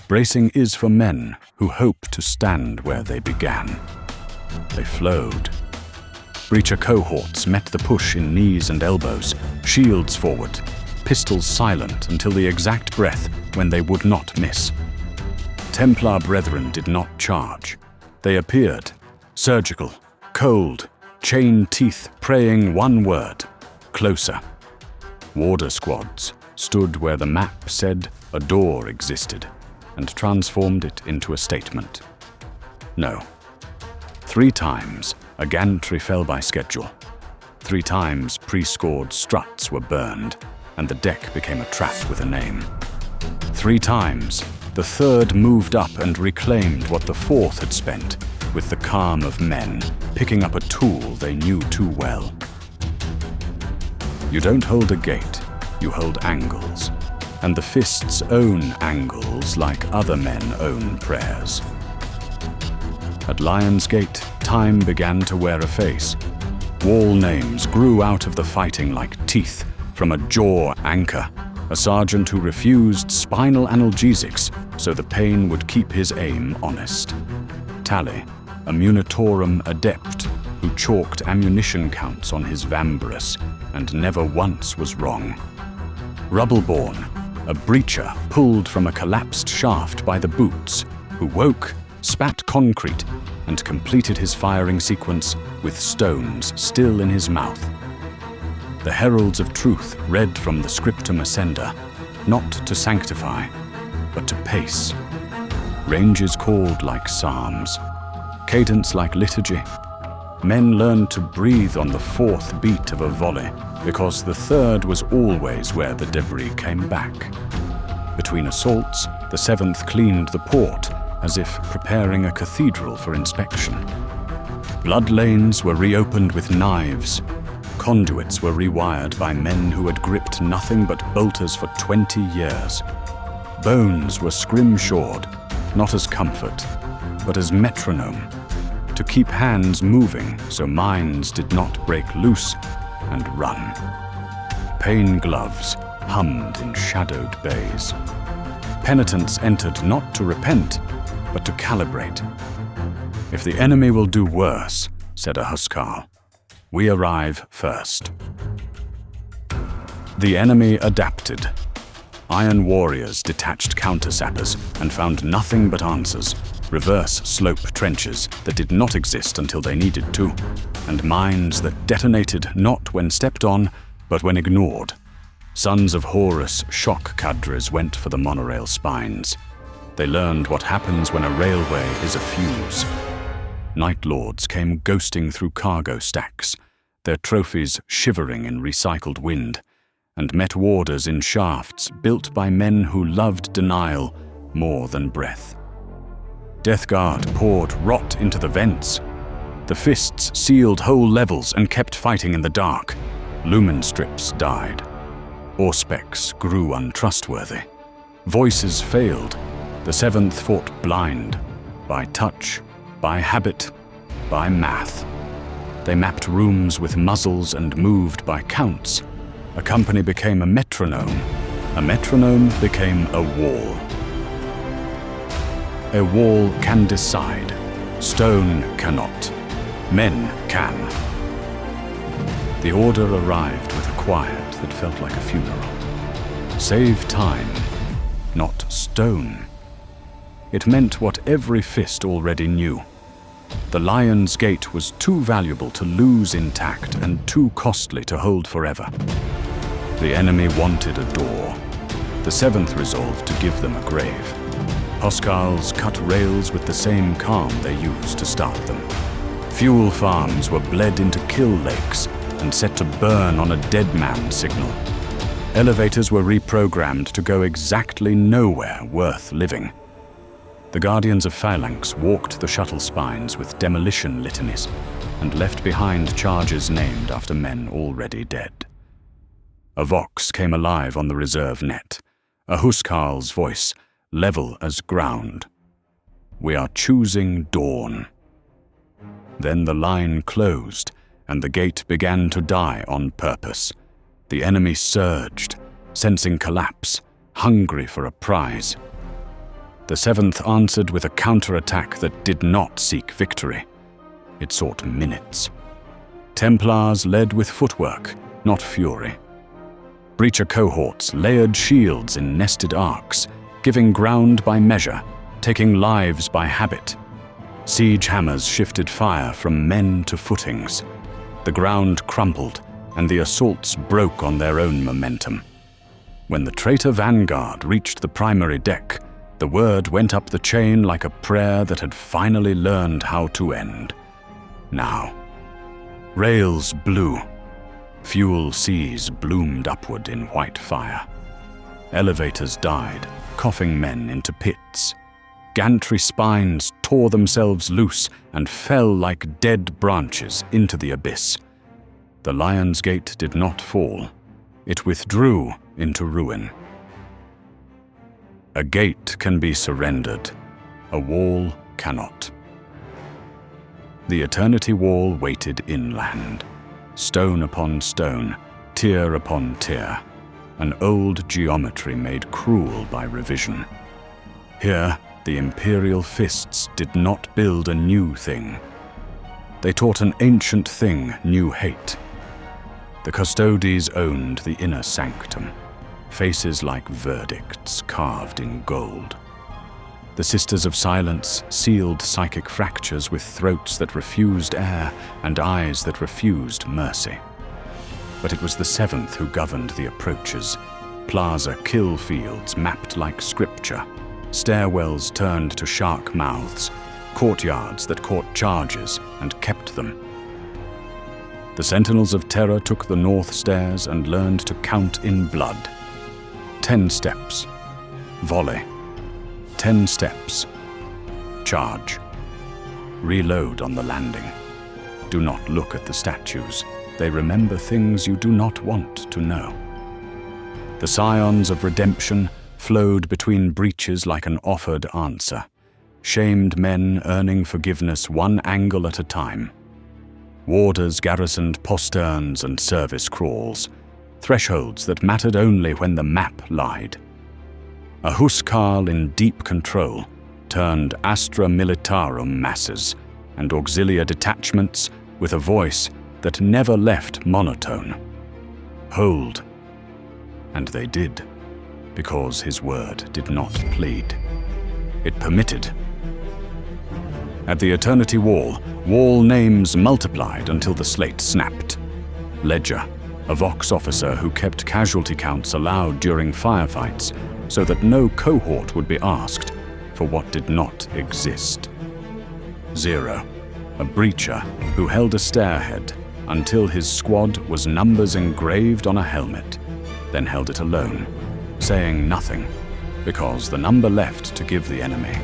Bracing is for men who hope to stand where they began. They flowed. Breacher cohorts met the push in knees and elbows, shields forward, pistols silent until the exact breath when they would not miss. Templar brethren did not charge. They appeared, surgical, cold, chain teeth praying one word, closer. Warder squads stood where the map said a door existed and transformed it into a statement. No. 3 times a gantry fell by schedule. 3 times pre-scored struts were burned, and the deck became a trap with a name. 3 times the third moved up and reclaimed what the fourth had spent, with the calm of men, picking up a tool they knew too well. You don't hold a gate, you hold angles, and the fists own angles like other men own prayers. At Lion's Gate, time began to wear a face. Wall names grew out of the fighting like teeth from a jaw anchor, a sergeant who refused spinal analgesics so the pain would keep his aim honest. Tally, a Munitorum adept who chalked ammunition counts on his vambrus and never once was wrong. Rubbleborn, a breacher pulled from a collapsed shaft by the boots, who woke, spat concrete, and completed his firing sequence with stones still in his mouth. The heralds of truth read from the scriptum ascenda, not to sanctify, but to pace. Ranges called like psalms, cadence like liturgy. Men learned to breathe on the 4th beat of a volley, because the 3rd was always where the debris came back. Between assaults, the 7th cleaned the port, as if preparing a cathedral for inspection. Blood lanes were reopened with knives. Conduits were rewired by men who had gripped nothing but bolters for 20 years. Bones were scrimshawed, not as comfort, but as metronome, to keep hands moving so minds did not break loose and run. Pain gloves hummed in shadowed bays. Penitents entered not to repent, but to calibrate. If the enemy will do worse, said a Huskar, we arrive first. The enemy adapted. Iron warriors detached counter-sappers and found nothing but answers. Reverse slope trenches that did not exist until they needed to, and mines that detonated not when stepped on, but when ignored. Sons of Horus shock cadres went for the monorail spines. They learned what happens when a railway is a fuse. Night Lords came ghosting through cargo stacks, their trophies shivering in recycled wind, and met warders in shafts built by men who loved denial more than breath. Death Guard poured rot into the vents. The fists sealed whole levels and kept fighting in the dark. Lumen strips died. Auspex grew untrustworthy. Voices failed. The 7th fought blind, by touch, by habit, by math. They mapped rooms with muzzles and moved by counts. A company became a metronome. A metronome became a wall. A wall can decide. Stone cannot. Men can. The order arrived with a quiet that felt like a funeral. Save time, not stone. It meant what every fist already knew. The Lion's Gate was too valuable to lose intact and too costly to hold forever. The enemy wanted a door. The 7th resolved to give them a grave. Huskarls cut rails with the same calm they used to start them. Fuel farms were bled into kill lakes and set to burn on a dead man signal. Elevators were reprogrammed to go exactly nowhere worth living. The Guardians of Phalanx walked the shuttle spines with demolition litanies and left behind charges named after men already dead. A Vox came alive on the reserve net, a Huskarl's voice, level as ground. "We are choosing Dorn." Then the line closed, and the gate began to die on purpose. The enemy surged, sensing collapse, hungry for a prize. The 7th answered with a counterattack that did not seek victory. It sought minutes. Templars led with footwork, not fury. Breacher cohorts layered shields in nested arcs, giving ground by measure, taking lives by habit. Siege hammers shifted fire from men to footings. The ground crumpled, and the assaults broke on their own momentum. When the traitor vanguard reached the primary deck, the word went up the chain like a prayer that had finally learned how to end. Now, rails blew. Fuel seas bloomed upward in white fire. Elevators died, coughing men into pits. Gantry spines tore themselves loose and fell like dead branches into the abyss. The Lion's Gate did not fall. It withdrew into ruin. A gate can be surrendered. A wall cannot. The Eternity Wall waited inland. Stone upon stone, tier upon tier, an old geometry made cruel by revision. Here, the Imperial Fists did not build a new thing. They taught an ancient thing new hate. The Custodes owned the inner sanctum, faces like verdicts carved in gold. The Sisters of Silence sealed psychic fractures with throats that refused air and eyes that refused mercy. But it was the 7th who governed the approaches. Plaza kill fields mapped like scripture, stairwells turned to shark mouths, courtyards that caught charges and kept them. The Sentinels of Terror took the north stairs and learned to count in blood. 10 steps. Volley. 10 steps. Charge. Reload on the landing. Do not look at the statues. They remember things you do not want to know. The scions of redemption flowed between breaches like an offered answer. Shamed men earning forgiveness one angle at a time. Warders garrisoned posterns and service crawls, thresholds that mattered only when the map lied. A Huskarl in deep control turned Astra Militarum masses and auxilia detachments with a voice that never left monotone. Hold. And they did, because his word did not plead. It permitted. At the Eternity Wall, wall names multiplied until the slate snapped. Ledger, a Vox officer who kept casualty counts allowed during firefights, so that no cohort would be asked for what did not exist. 0, a breacher who held a stairhead until his squad was numbers engraved on a helmet, then held it alone, saying nothing, because the number left to give the enemy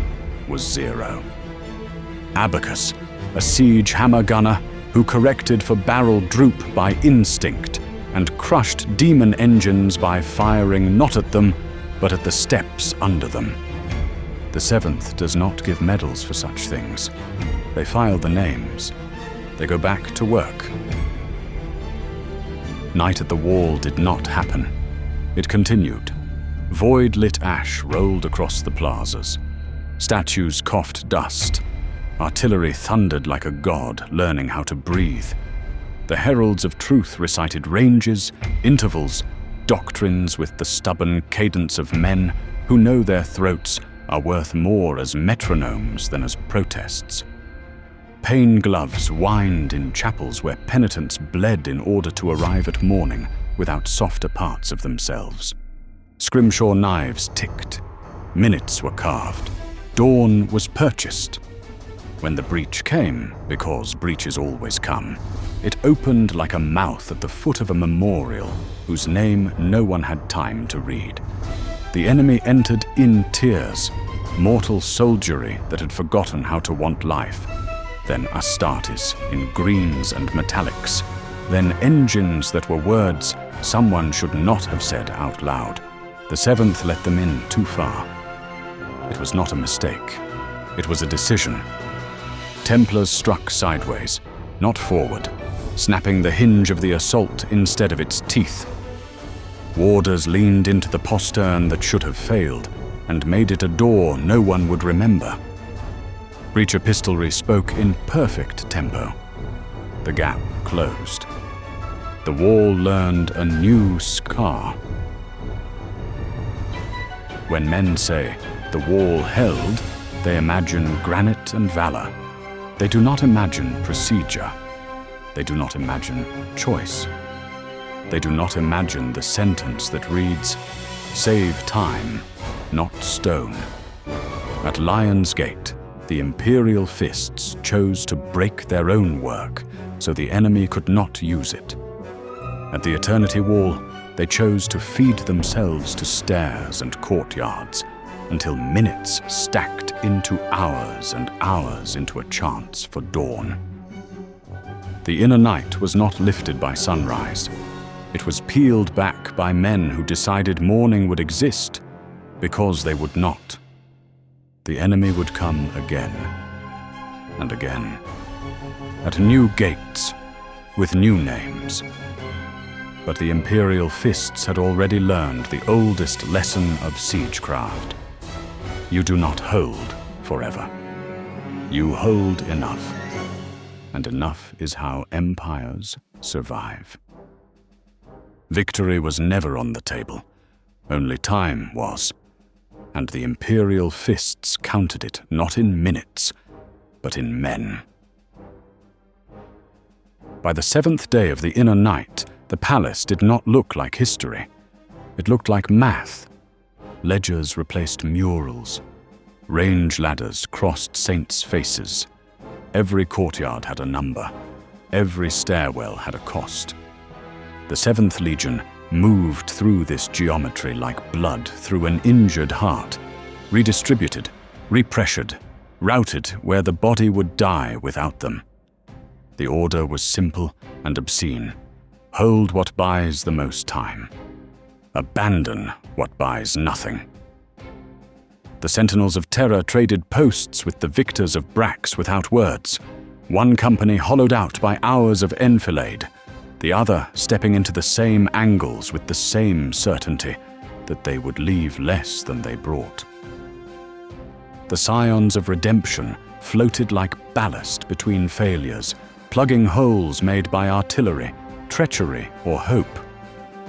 was 0. Abacus, a siege hammer gunner who corrected for barrel droop by instinct and crushed demon engines by firing not at them, but at the steps under them. The 7th does not give medals for such things. They file the names. They go back to work. Night at the Wall did not happen. It continued. Void-lit ash rolled across the plazas. Statues coughed dust. Artillery thundered like a god learning how to breathe. The heralds of truth recited ranges, intervals, doctrines with the stubborn cadence of men who know their throats are worth more as metronomes than as protests. Pain gloves whined in chapels where penitents bled in order to arrive at morning without softer parts of themselves. Scrimshaw knives ticked. Minutes were carved. Dawn was purchased. When the breach came, because breaches always come, It opened like a mouth at the foot of a memorial whose name no one had time to read. The enemy entered in tears, mortal soldiery that had forgotten how to want life. Then Astartes in greens and metallics. Then engines that were words someone should not have said out loud. The seventh let them in too far. It was not a mistake. It was a decision. Templars struck sideways, not forward, snapping the hinge of the assault instead of its teeth. Warders leaned into the postern that should have failed, and made it a door no one would remember. Breach epistolary spoke in perfect tempo. The gap closed. The wall learned a new scar. When men say, the wall held, they imagine granite and valor. They do not imagine procedure. They do not imagine choice. They do not imagine the sentence that reads, "Save time, not stone." At Lion's Gate, the Imperial Fists chose to break their own work so the enemy could not use it. At the Eternity Wall, they chose to feed themselves to stairs and courtyards until minutes stacked into hours and hours into a chance for dawn. The inner night was not lifted by sunrise. It was peeled back by men who decided morning would exist because they would not. The enemy would come again and again, at new gates, with new names. But the Imperial Fists had already learned the oldest lesson of siegecraft. You do not hold forever. You hold enough, and enough is how empires survive. Victory was never on the table, only time was, and the Imperial Fists counted it not in minutes, but in men. By the seventh day of the inner night, the palace did not look like history. It looked like math. Ledgers replaced murals. Range ladders crossed saints' faces. Every courtyard had a number. Every stairwell had a cost. The 7th Legion moved through this geometry like blood through an injured heart, redistributed, repressured, routed where the body would die without them. The order was simple and obscene. Hold what buys the most time. Abandon what buys nothing. The Sentinels of Terror traded posts with the victors of Brax without words. One company hollowed out by hours of enfilade, the other stepping into the same angles with the same certainty that they would leave less than they brought. The Scions of Redemption floated like ballast between failures, plugging holes made by artillery, treachery, or hope,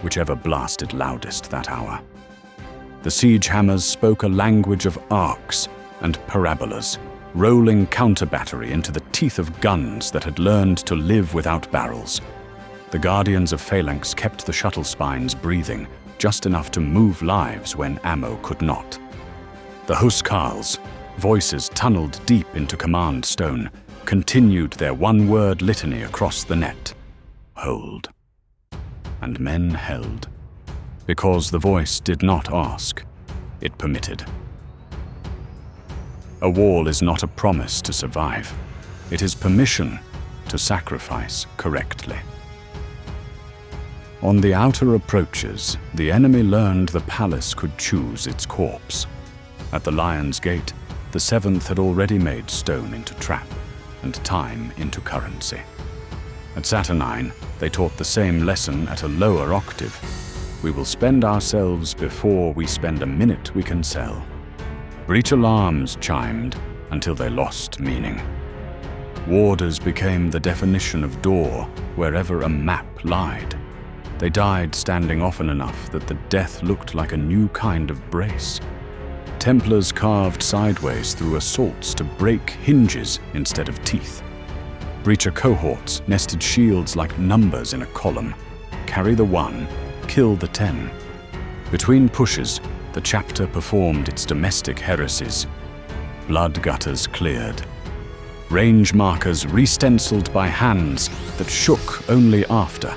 whichever blasted loudest that hour. The siege hammers spoke a language of arcs and parabolas, rolling counter-battery into the teeth of guns that had learned to live without barrels. The Guardians of Phalanx kept the shuttle spines breathing, just enough to move lives when ammo could not. The Huskarls, voices tunneled deep into command stone, continued their one-word litany across the net. Hold. And men held. Because the voice did not ask, it permitted. A wall is not a promise to survive. It is permission to sacrifice correctly. On the outer approaches, the enemy learned the palace could choose its corpse. At the Lion's Gate, the 7th had already made stone into trap and time into currency. At Saturnine, they taught the same lesson at a lower octave. We will spend ourselves before we spend a minute we can sell. Breach alarms chimed until they lost meaning. Warders became the definition of door wherever a map lied. They died standing often enough that the death looked like a new kind of brace. Templars carved sideways through assaults to break hinges instead of teeth. Breacher cohorts nested shields like numbers in a column. Carry the 1, kill the 10. Between pushes, the chapter performed its domestic heresies. Blood gutters cleared. range markers re-stenciled by hands that shook only after.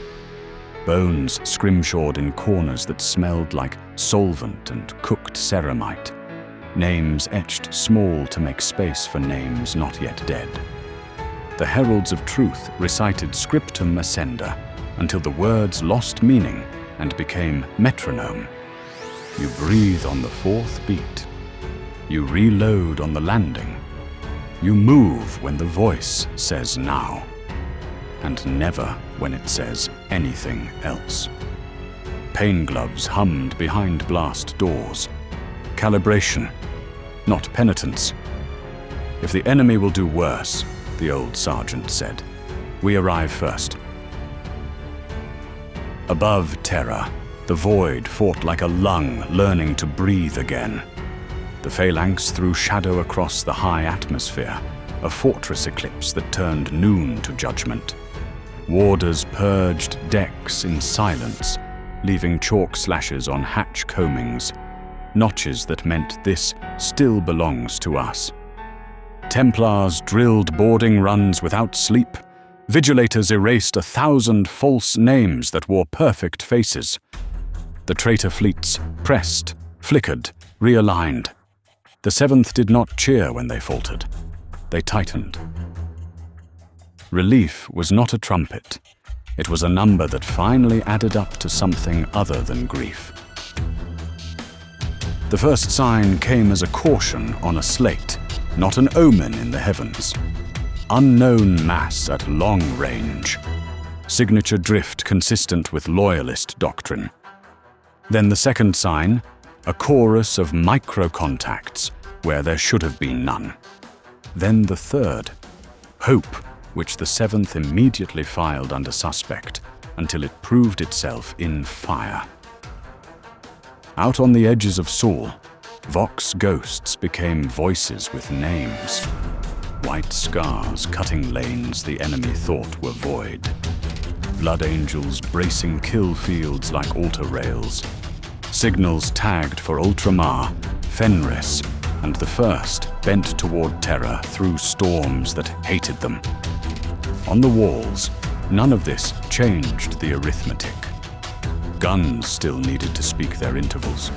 Bones scrimshawed in corners that smelled like solvent and cooked ceramite. Names etched small to make space for names not yet dead. The heralds of truth recited scriptum ascenda until the words lost meaning and became metronome. You breathe on the fourth beat. You reload on the landing. You move when the voice says now, and never when it says anything else. Pain gloves hummed behind blast doors. Calibration, not penitence. If the enemy will do worse, the old sergeant said, we arrive first. Above terror, the void fought like a lung learning to breathe again. The phalanx threw shadow across the high atmosphere, a fortress eclipse that turned noon to judgment. Warders purged decks in silence, leaving chalk slashes on hatch combings, notches that meant this still belongs to us. Templars drilled boarding runs without sleep. Vigilators erased 1,000 false names that wore perfect faces. The traitor fleets pressed, flickered, realigned. The 7th did not cheer when they faltered. They tightened. Relief was not a trumpet. It was a number that finally added up to something other than grief. The first sign came as a caution on a slate, not an omen in the heavens. Unknown mass at long range. Signature drift consistent with loyalist doctrine. Then the second sign, a chorus of micro-contacts where there should have been none. Then the third, hope, which the 7th immediately filed under suspect until it proved itself in fire. Out on the edges of Saul, Vox ghosts became voices with names. White scars cutting lanes the enemy thought were void. Blood angels bracing kill fields like altar rails. Signals tagged for Ultramar, Fenris, and the first bent toward terror through storms that hated them. On the walls, none of this changed the arithmetic. Guns still needed to speak their intervals.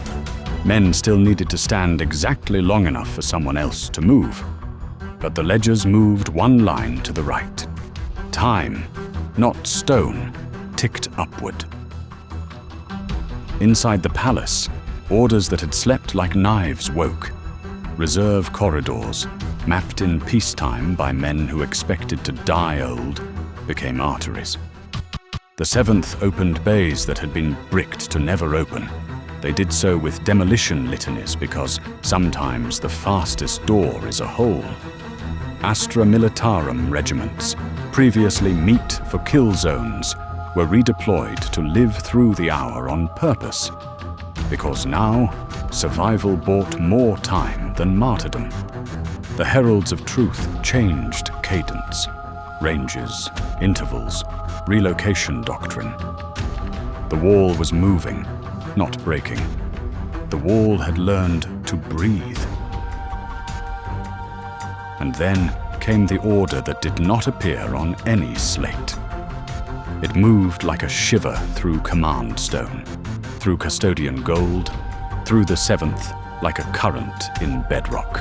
Men still needed to stand exactly long enough for someone else to move. But the ledgers moved one line to the right. Time, not stone, ticked upward. Inside the palace, orders that had slept like knives woke. Reserve corridors, mapped in peacetime by men who expected to die old, became arteries. The 7th opened bays that had been bricked to never open. They did so with demolition litanies because sometimes the fastest door is a hole. Astra Militarum regiments, previously meat for kill zones, were redeployed to live through the hour on purpose. Because now, survival bought more time than martyrdom. The heralds of truth changed cadence, ranges, intervals, relocation doctrine. The wall was moving, not breaking. The wall had learned to breathe. And then came the order that did not appear on any slate. It moved like a shiver through command stone, through custodian gold, through the 7th like a current in bedrock.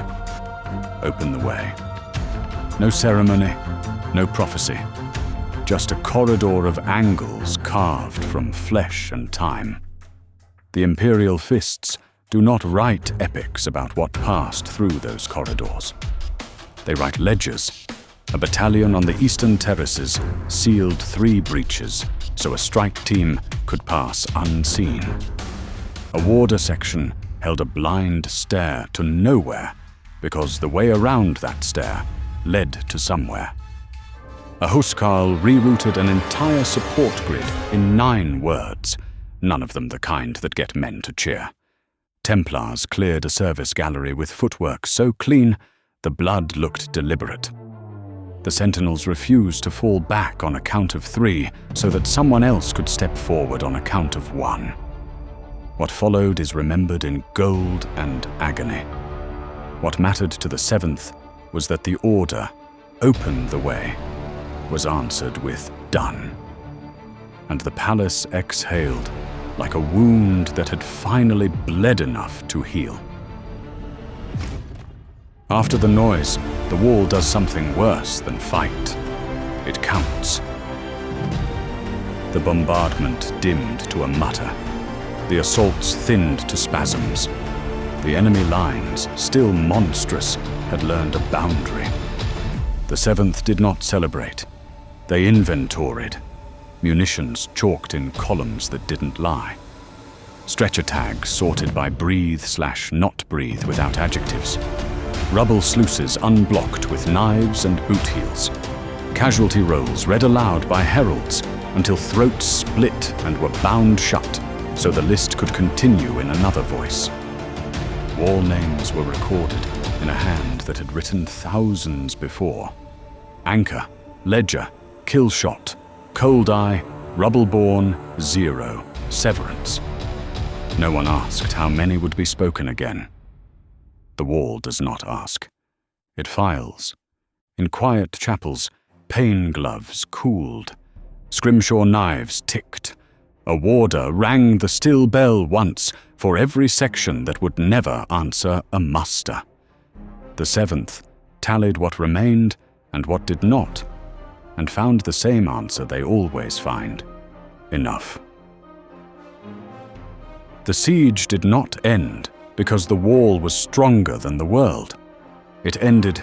Open the way. No ceremony, no prophecy, just a corridor of angles carved from flesh and time. The Imperial Fists do not write epics about what passed through those corridors. They write ledgers. A battalion on the eastern terraces sealed 3 breaches so a strike team could pass unseen. A warder section held a blind stair to nowhere because the way around that stair led to somewhere. A housecarl rerouted an entire support grid in 9 words, none of them the kind that get men to cheer. Templars cleared a service gallery with footwork so clean the blood looked deliberate. The sentinels refused to fall back on a count of 3 so that someone else could step forward on a count of 1. What followed is remembered in gold and agony. What mattered to the 7th was that the order, open the way, was answered with "done." And the palace exhaled like a wound that had finally bled enough to heal. After the noise, the wall does something worse than fight. It counts. The bombardment dimmed to a mutter. The assaults thinned to spasms. The enemy lines, still monstrous, had learned a boundary. The 7th did not celebrate. They inventoried. Munitions chalked in columns that didn't lie. Stretcher tags sorted by breathe/not breathe without adjectives. Rubble sluices unblocked with knives and boot heels. Casualty rolls read aloud by heralds until throats split and were bound shut so the list could continue in another voice. Wall names were recorded in a hand that had written thousands before. Anchor, Ledger, Killshot, Cold Eye, Rubbleborn, 0, Severance. No one asked how many would be spoken again. The wall does not ask. It files. In quiet chapels, pain gloves cooled. Scrimshaw knives ticked. A warder rang the still bell once for every section that would never answer a muster. The 7th tallied what remained and what did not, and found the same answer they always find: enough. The siege did not end because the wall was stronger than the world. It ended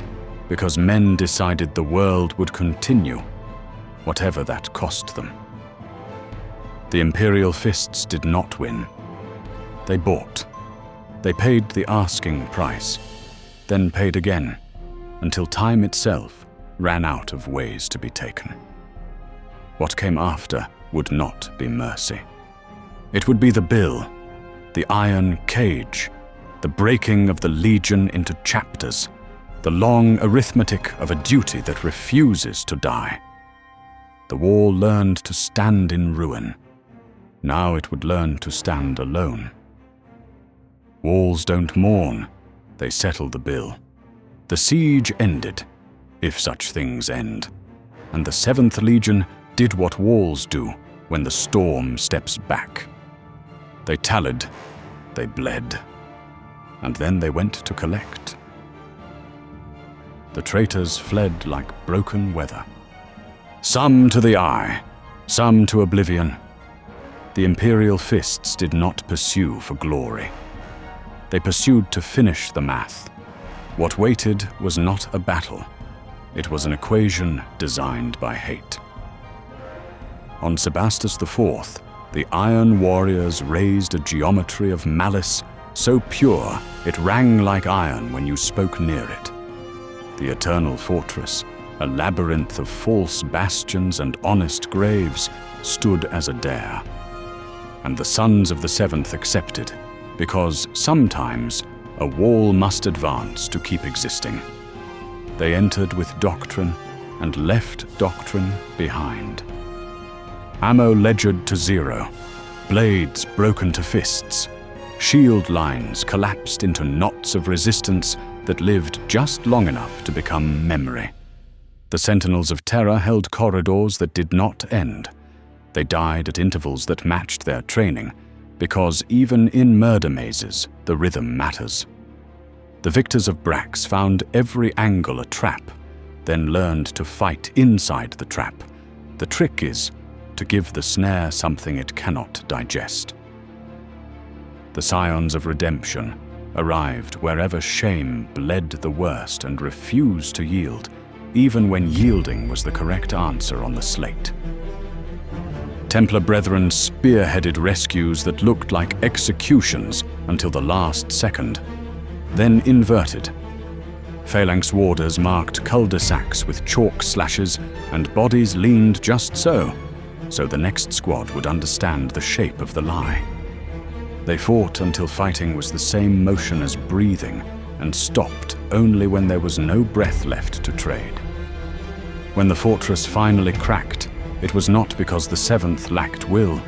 because men decided the world would continue, whatever that cost them. The Imperial Fists did not win. They bought. They paid the asking price, then paid again, until time itself ran out of ways to be taken. What came after would not be mercy. It would be the bill, the iron cage, the breaking of the legion into chapters, the long arithmetic of a duty that refuses to die. The wall learned to stand in ruin. Now it would learn to stand alone. Walls don't mourn, they settle the bill. The siege ended, if such things end, and the 7th Legion did what walls do when the storm steps back. They tallied, they bled, and then they went to collect. The traitors fled like broken weather. Some to the eye, some to oblivion. The Imperial Fists did not pursue for glory. They pursued to finish the math. What waited was not a battle. It was an equation designed by hate. On Sebastus IV, the Iron Warriors raised a geometry of malice so pure it rang like iron when you spoke near it. The Eternal Fortress, a labyrinth of false bastions and honest graves, stood as a dare. And the sons of the 7th accepted, because sometimes a wall must advance to keep existing. They entered with doctrine and left doctrine behind. Ammo ledgered to 0, blades broken to fists, shield lines collapsed into knots of resistance that lived just long enough to become memory. The Sentinels of Terror held corridors that did not end. They died at intervals that matched their training, because even in murder mazes, the rhythm matters. The victors of Brax found every angle a trap, then learned to fight inside the trap. The trick is to give the snare something it cannot digest. The Scions of Redemption arrived wherever shame bled the worst and refused to yield, even when yielding was the correct answer on the slate. Templar Brethren spearheaded rescues that looked like executions until the last second, then inverted. Phalanx warders marked cul-de-sacs with chalk slashes, and bodies leaned just so the next squad would understand the shape of the lie. They fought until fighting was the same motion as breathing, and stopped only when there was no breath left to trade. When the fortress finally cracked, it was not because the 7th lacked will.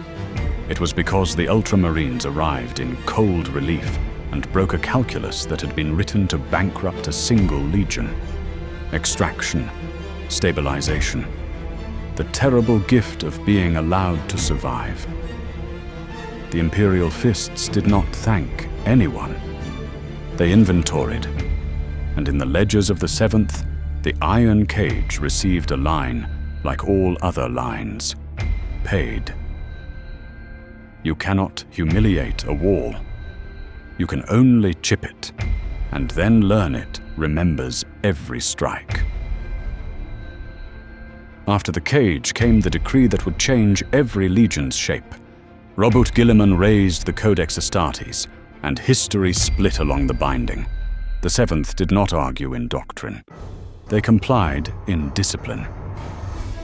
It was because the Ultramarines arrived in cold relief and broke a calculus that had been written to bankrupt a single legion. Extraction, stabilization, the terrible gift of being allowed to survive. The Imperial Fists did not thank anyone. They inventoried, and in the ledgers of the 7th, the iron cage received a line like all other lines: paid. You cannot humiliate a wall. You can only chip it, and then learn it remembers every strike. After the cage came the decree that would change every legion's shape. Robert Guilliman raised the Codex Astartes, and history split along the binding. The 7th did not argue in doctrine. They complied in discipline.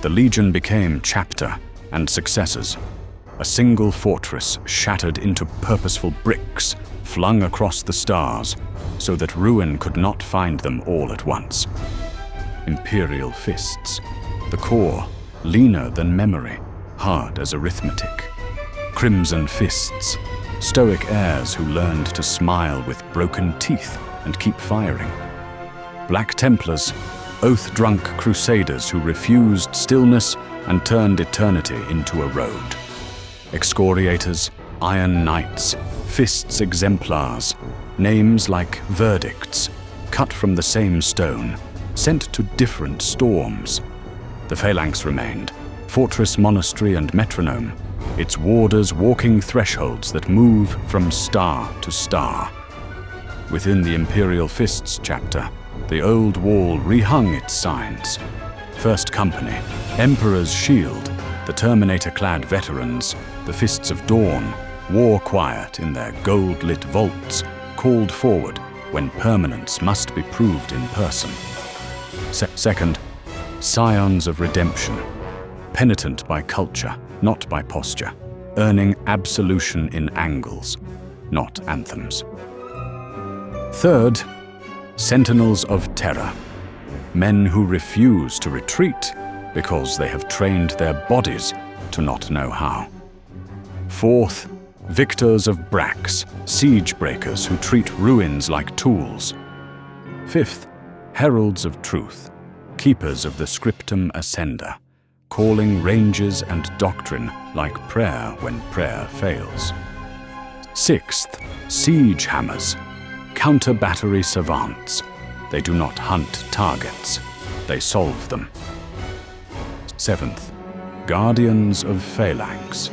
The legion became chapter and successors, a single fortress shattered into purposeful bricks flung across the stars so that ruin could not find them all at once. Imperial Fists, the core, leaner than memory, hard as arithmetic. Crimson Fists, stoic heirs who learned to smile with broken teeth and keep firing. Black Templars, oath-drunk crusaders who refused stillness and turned eternity into a road. Excoriators, Iron Knights, Fists exemplars, names like verdicts, cut from the same stone, sent to different storms. The Phalanx remained, fortress, monastery, and metronome, its warders walking thresholds that move from star to star. Within the Imperial Fists chapter, the old wall rehung its signs. First Company, Emperor's Shield, the Terminator-clad veterans, the Fists of Dawn, war quiet in their gold-lit vaults, called forward when permanence must be proved in person. Second, Scions of Redemption, penitent by culture, not by posture, earning absolution in angles, not anthems. Third, Sentinels of Terror, men who refuse to retreat because they have trained their bodies to not know how. Fourth, Victors of Brax, siege breakers who treat ruins like tools. Fifth, Heralds of Truth, keepers of the Scriptum Ascender, calling ranges and doctrine like prayer when prayer fails. Sixth, Siege Hammers, counter-battery savants. They do not hunt targets, they solve them. Seventh, Guardians of Phalanx,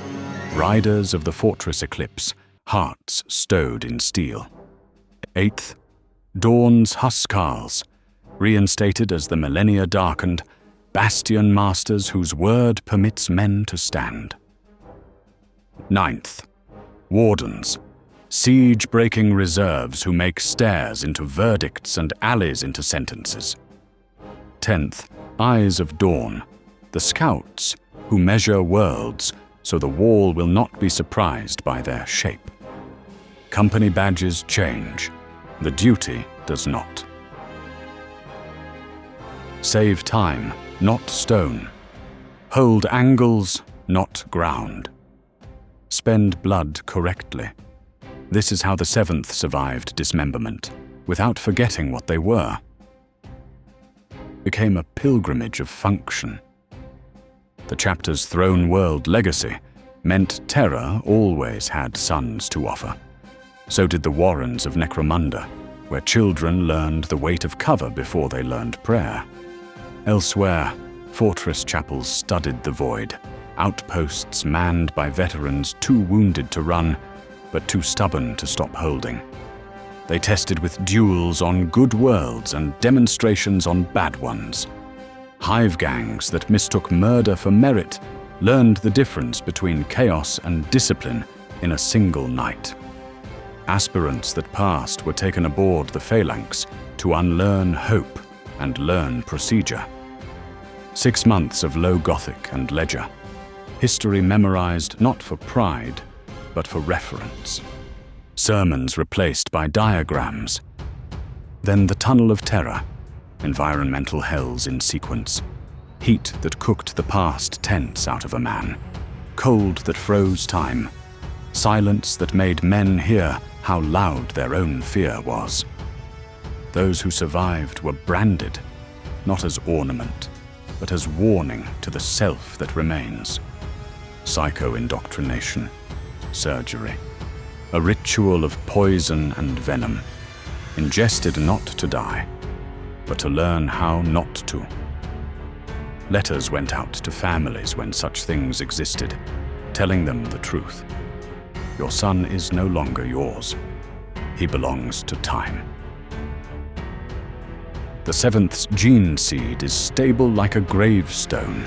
riders of the fortress eclipse, hearts stowed in steel. Eighth, Dawn's Huskarls, reinstated as the millennia darkened, bastion masters whose word permits men to stand. Ninth, Wardens, siege-breaking reserves who make stairs into verdicts and alleys into sentences. 10th, Eyes of Dawn, the scouts who measure worlds so the wall will not be surprised by their shape. Company badges change, the duty does not. Save time, not stone. Hold angles, not ground. Spend blood correctly. This is how the 7th survived dismemberment, without forgetting what they were. Became a pilgrimage of function. The chapter's throne world legacy meant terror always had sons to offer. So did the warrens of Necromunda, where children learned the weight of cover before they learned prayer. Elsewhere, fortress chapels studded the void, outposts manned by veterans too wounded to run, but too stubborn to stop holding. They tested with duels on good worlds and demonstrations on bad ones. Hive gangs that mistook murder for merit learned the difference between chaos and discipline in a single night. Aspirants that passed were taken aboard the Phalanx to unlearn hope and learn procedure. 6 months of Low Gothic and Ledger. History memorized not for pride, but for reference. Sermons replaced by diagrams. Then the Tunnel of Terror, environmental hells in sequence. Heat that cooked the past tense out of a man. Cold that froze time. Silence that made men hear how loud their own fear was. Those who survived were branded, not as ornament, but as warning to the self that remains. Psycho-indoctrination, surgery, a ritual of poison and venom, ingested not to die, but to learn how not to. Letters went out to families when such things existed, telling them the truth. Your son is no longer yours. He belongs to time. The seventh's gene seed is stable like a gravestone.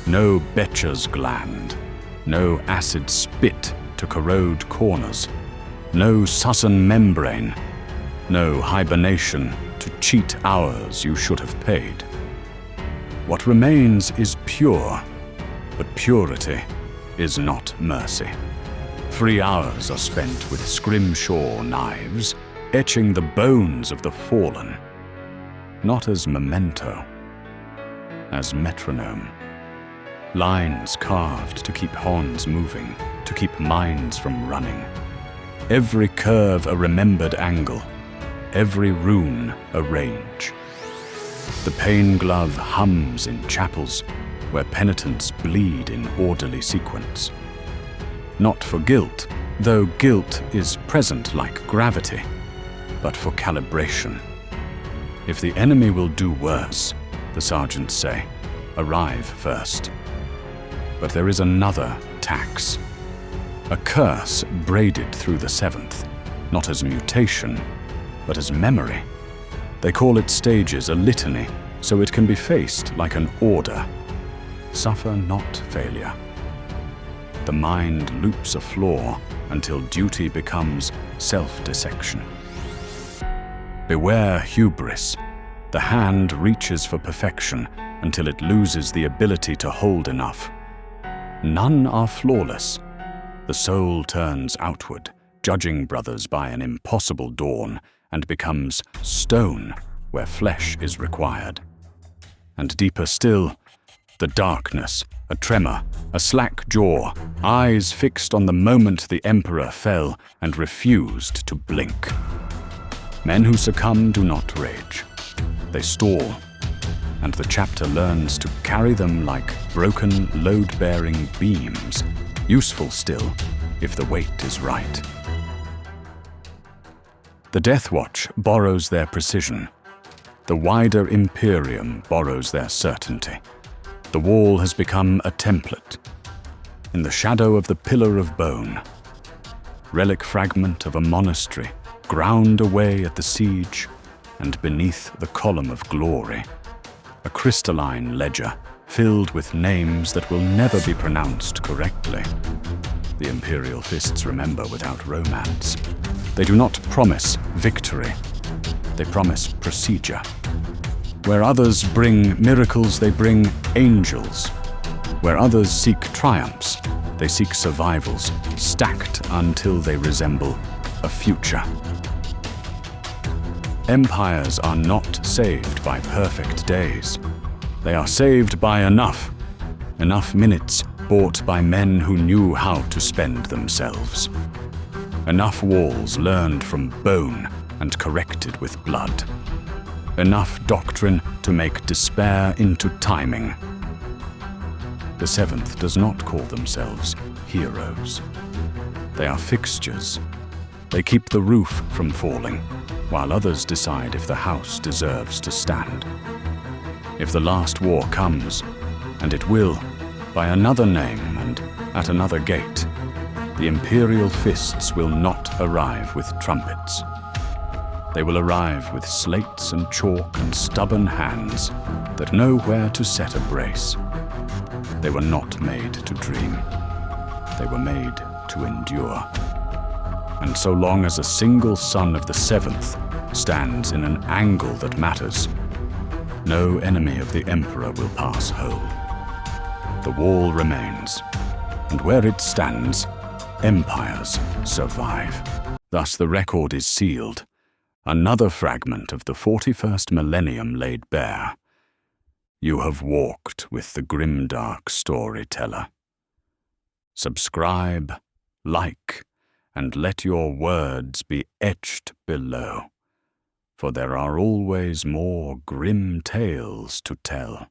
No Betcher's gland, no acid spit to corrode corners, no Susan membrane, no hibernation to cheat hours you should have paid. What remains is pure, but purity is not mercy. Free hours are spent with scrimshaw knives, etching the bones of the fallen, not as memento, as metronome. Lines carved to keep horns moving, to keep minds from running. Every curve a remembered angle, every rune a range. The pain glove hums in chapels where penitents bleed in orderly sequence. Not for guilt, though guilt is present like gravity, but for calibration. If the enemy will do worse, the sergeants say, arrive first. But there is another tax, a curse braided through the seventh, not as mutation, but as memory. They call its stages a litany, so it can be faced like an order. Suffer not failure. The mind loops a flaw until duty becomes self-dissection. Beware hubris. The hand reaches for perfection until it loses the ability to hold enough. None are flawless. The soul turns outward, judging brothers by an impossible dawn, and becomes stone where flesh is required. And deeper still, the darkness, a tremor, a slack jaw, eyes fixed on the moment the emperor fell and refused to blink. Men who succumb do not rage. They stall, and the chapter learns to carry them like broken, load-bearing beams, useful still if the weight is right. The Death Watch borrows their precision. The wider Imperium borrows their certainty. The wall has become a template. In the shadow of the pillar of bone, relic fragment of a monastery, ground away at the siege, and beneath the column of glory, a crystalline ledger filled with names that will never be pronounced correctly. The Imperial Fists remember without romance. They do not promise victory. They promise procedure. Where others bring miracles, they bring angels. Where others seek triumphs, they seek survivals, stacked until they resemble a future. Empires are not saved by perfect days. They are saved by enough minutes bought by men who knew how to spend themselves. Enough walls learned from bone and corrected with blood. Enough doctrine to make despair into timing. The seventh does not call themselves heroes. They are fixtures. They keep the roof from falling, while others decide if the house deserves to stand. If the last war comes, and it will, by another name and at another gate, the Imperial Fists will not arrive with trumpets. They will arrive with slates and chalk and stubborn hands that know where to set a brace. They were not made to dream. They were made to endure. And so long as a single son of the seventh stands in an angle that matters, no enemy of the Emperor will pass whole. The wall remains, and where it stands, empires survive. Thus the record is sealed, another fragment of the 41st millennium laid bare. You have walked with the grimdark storyteller. Subscribe, like, and let your words be etched below, for there are always more grim tales to tell.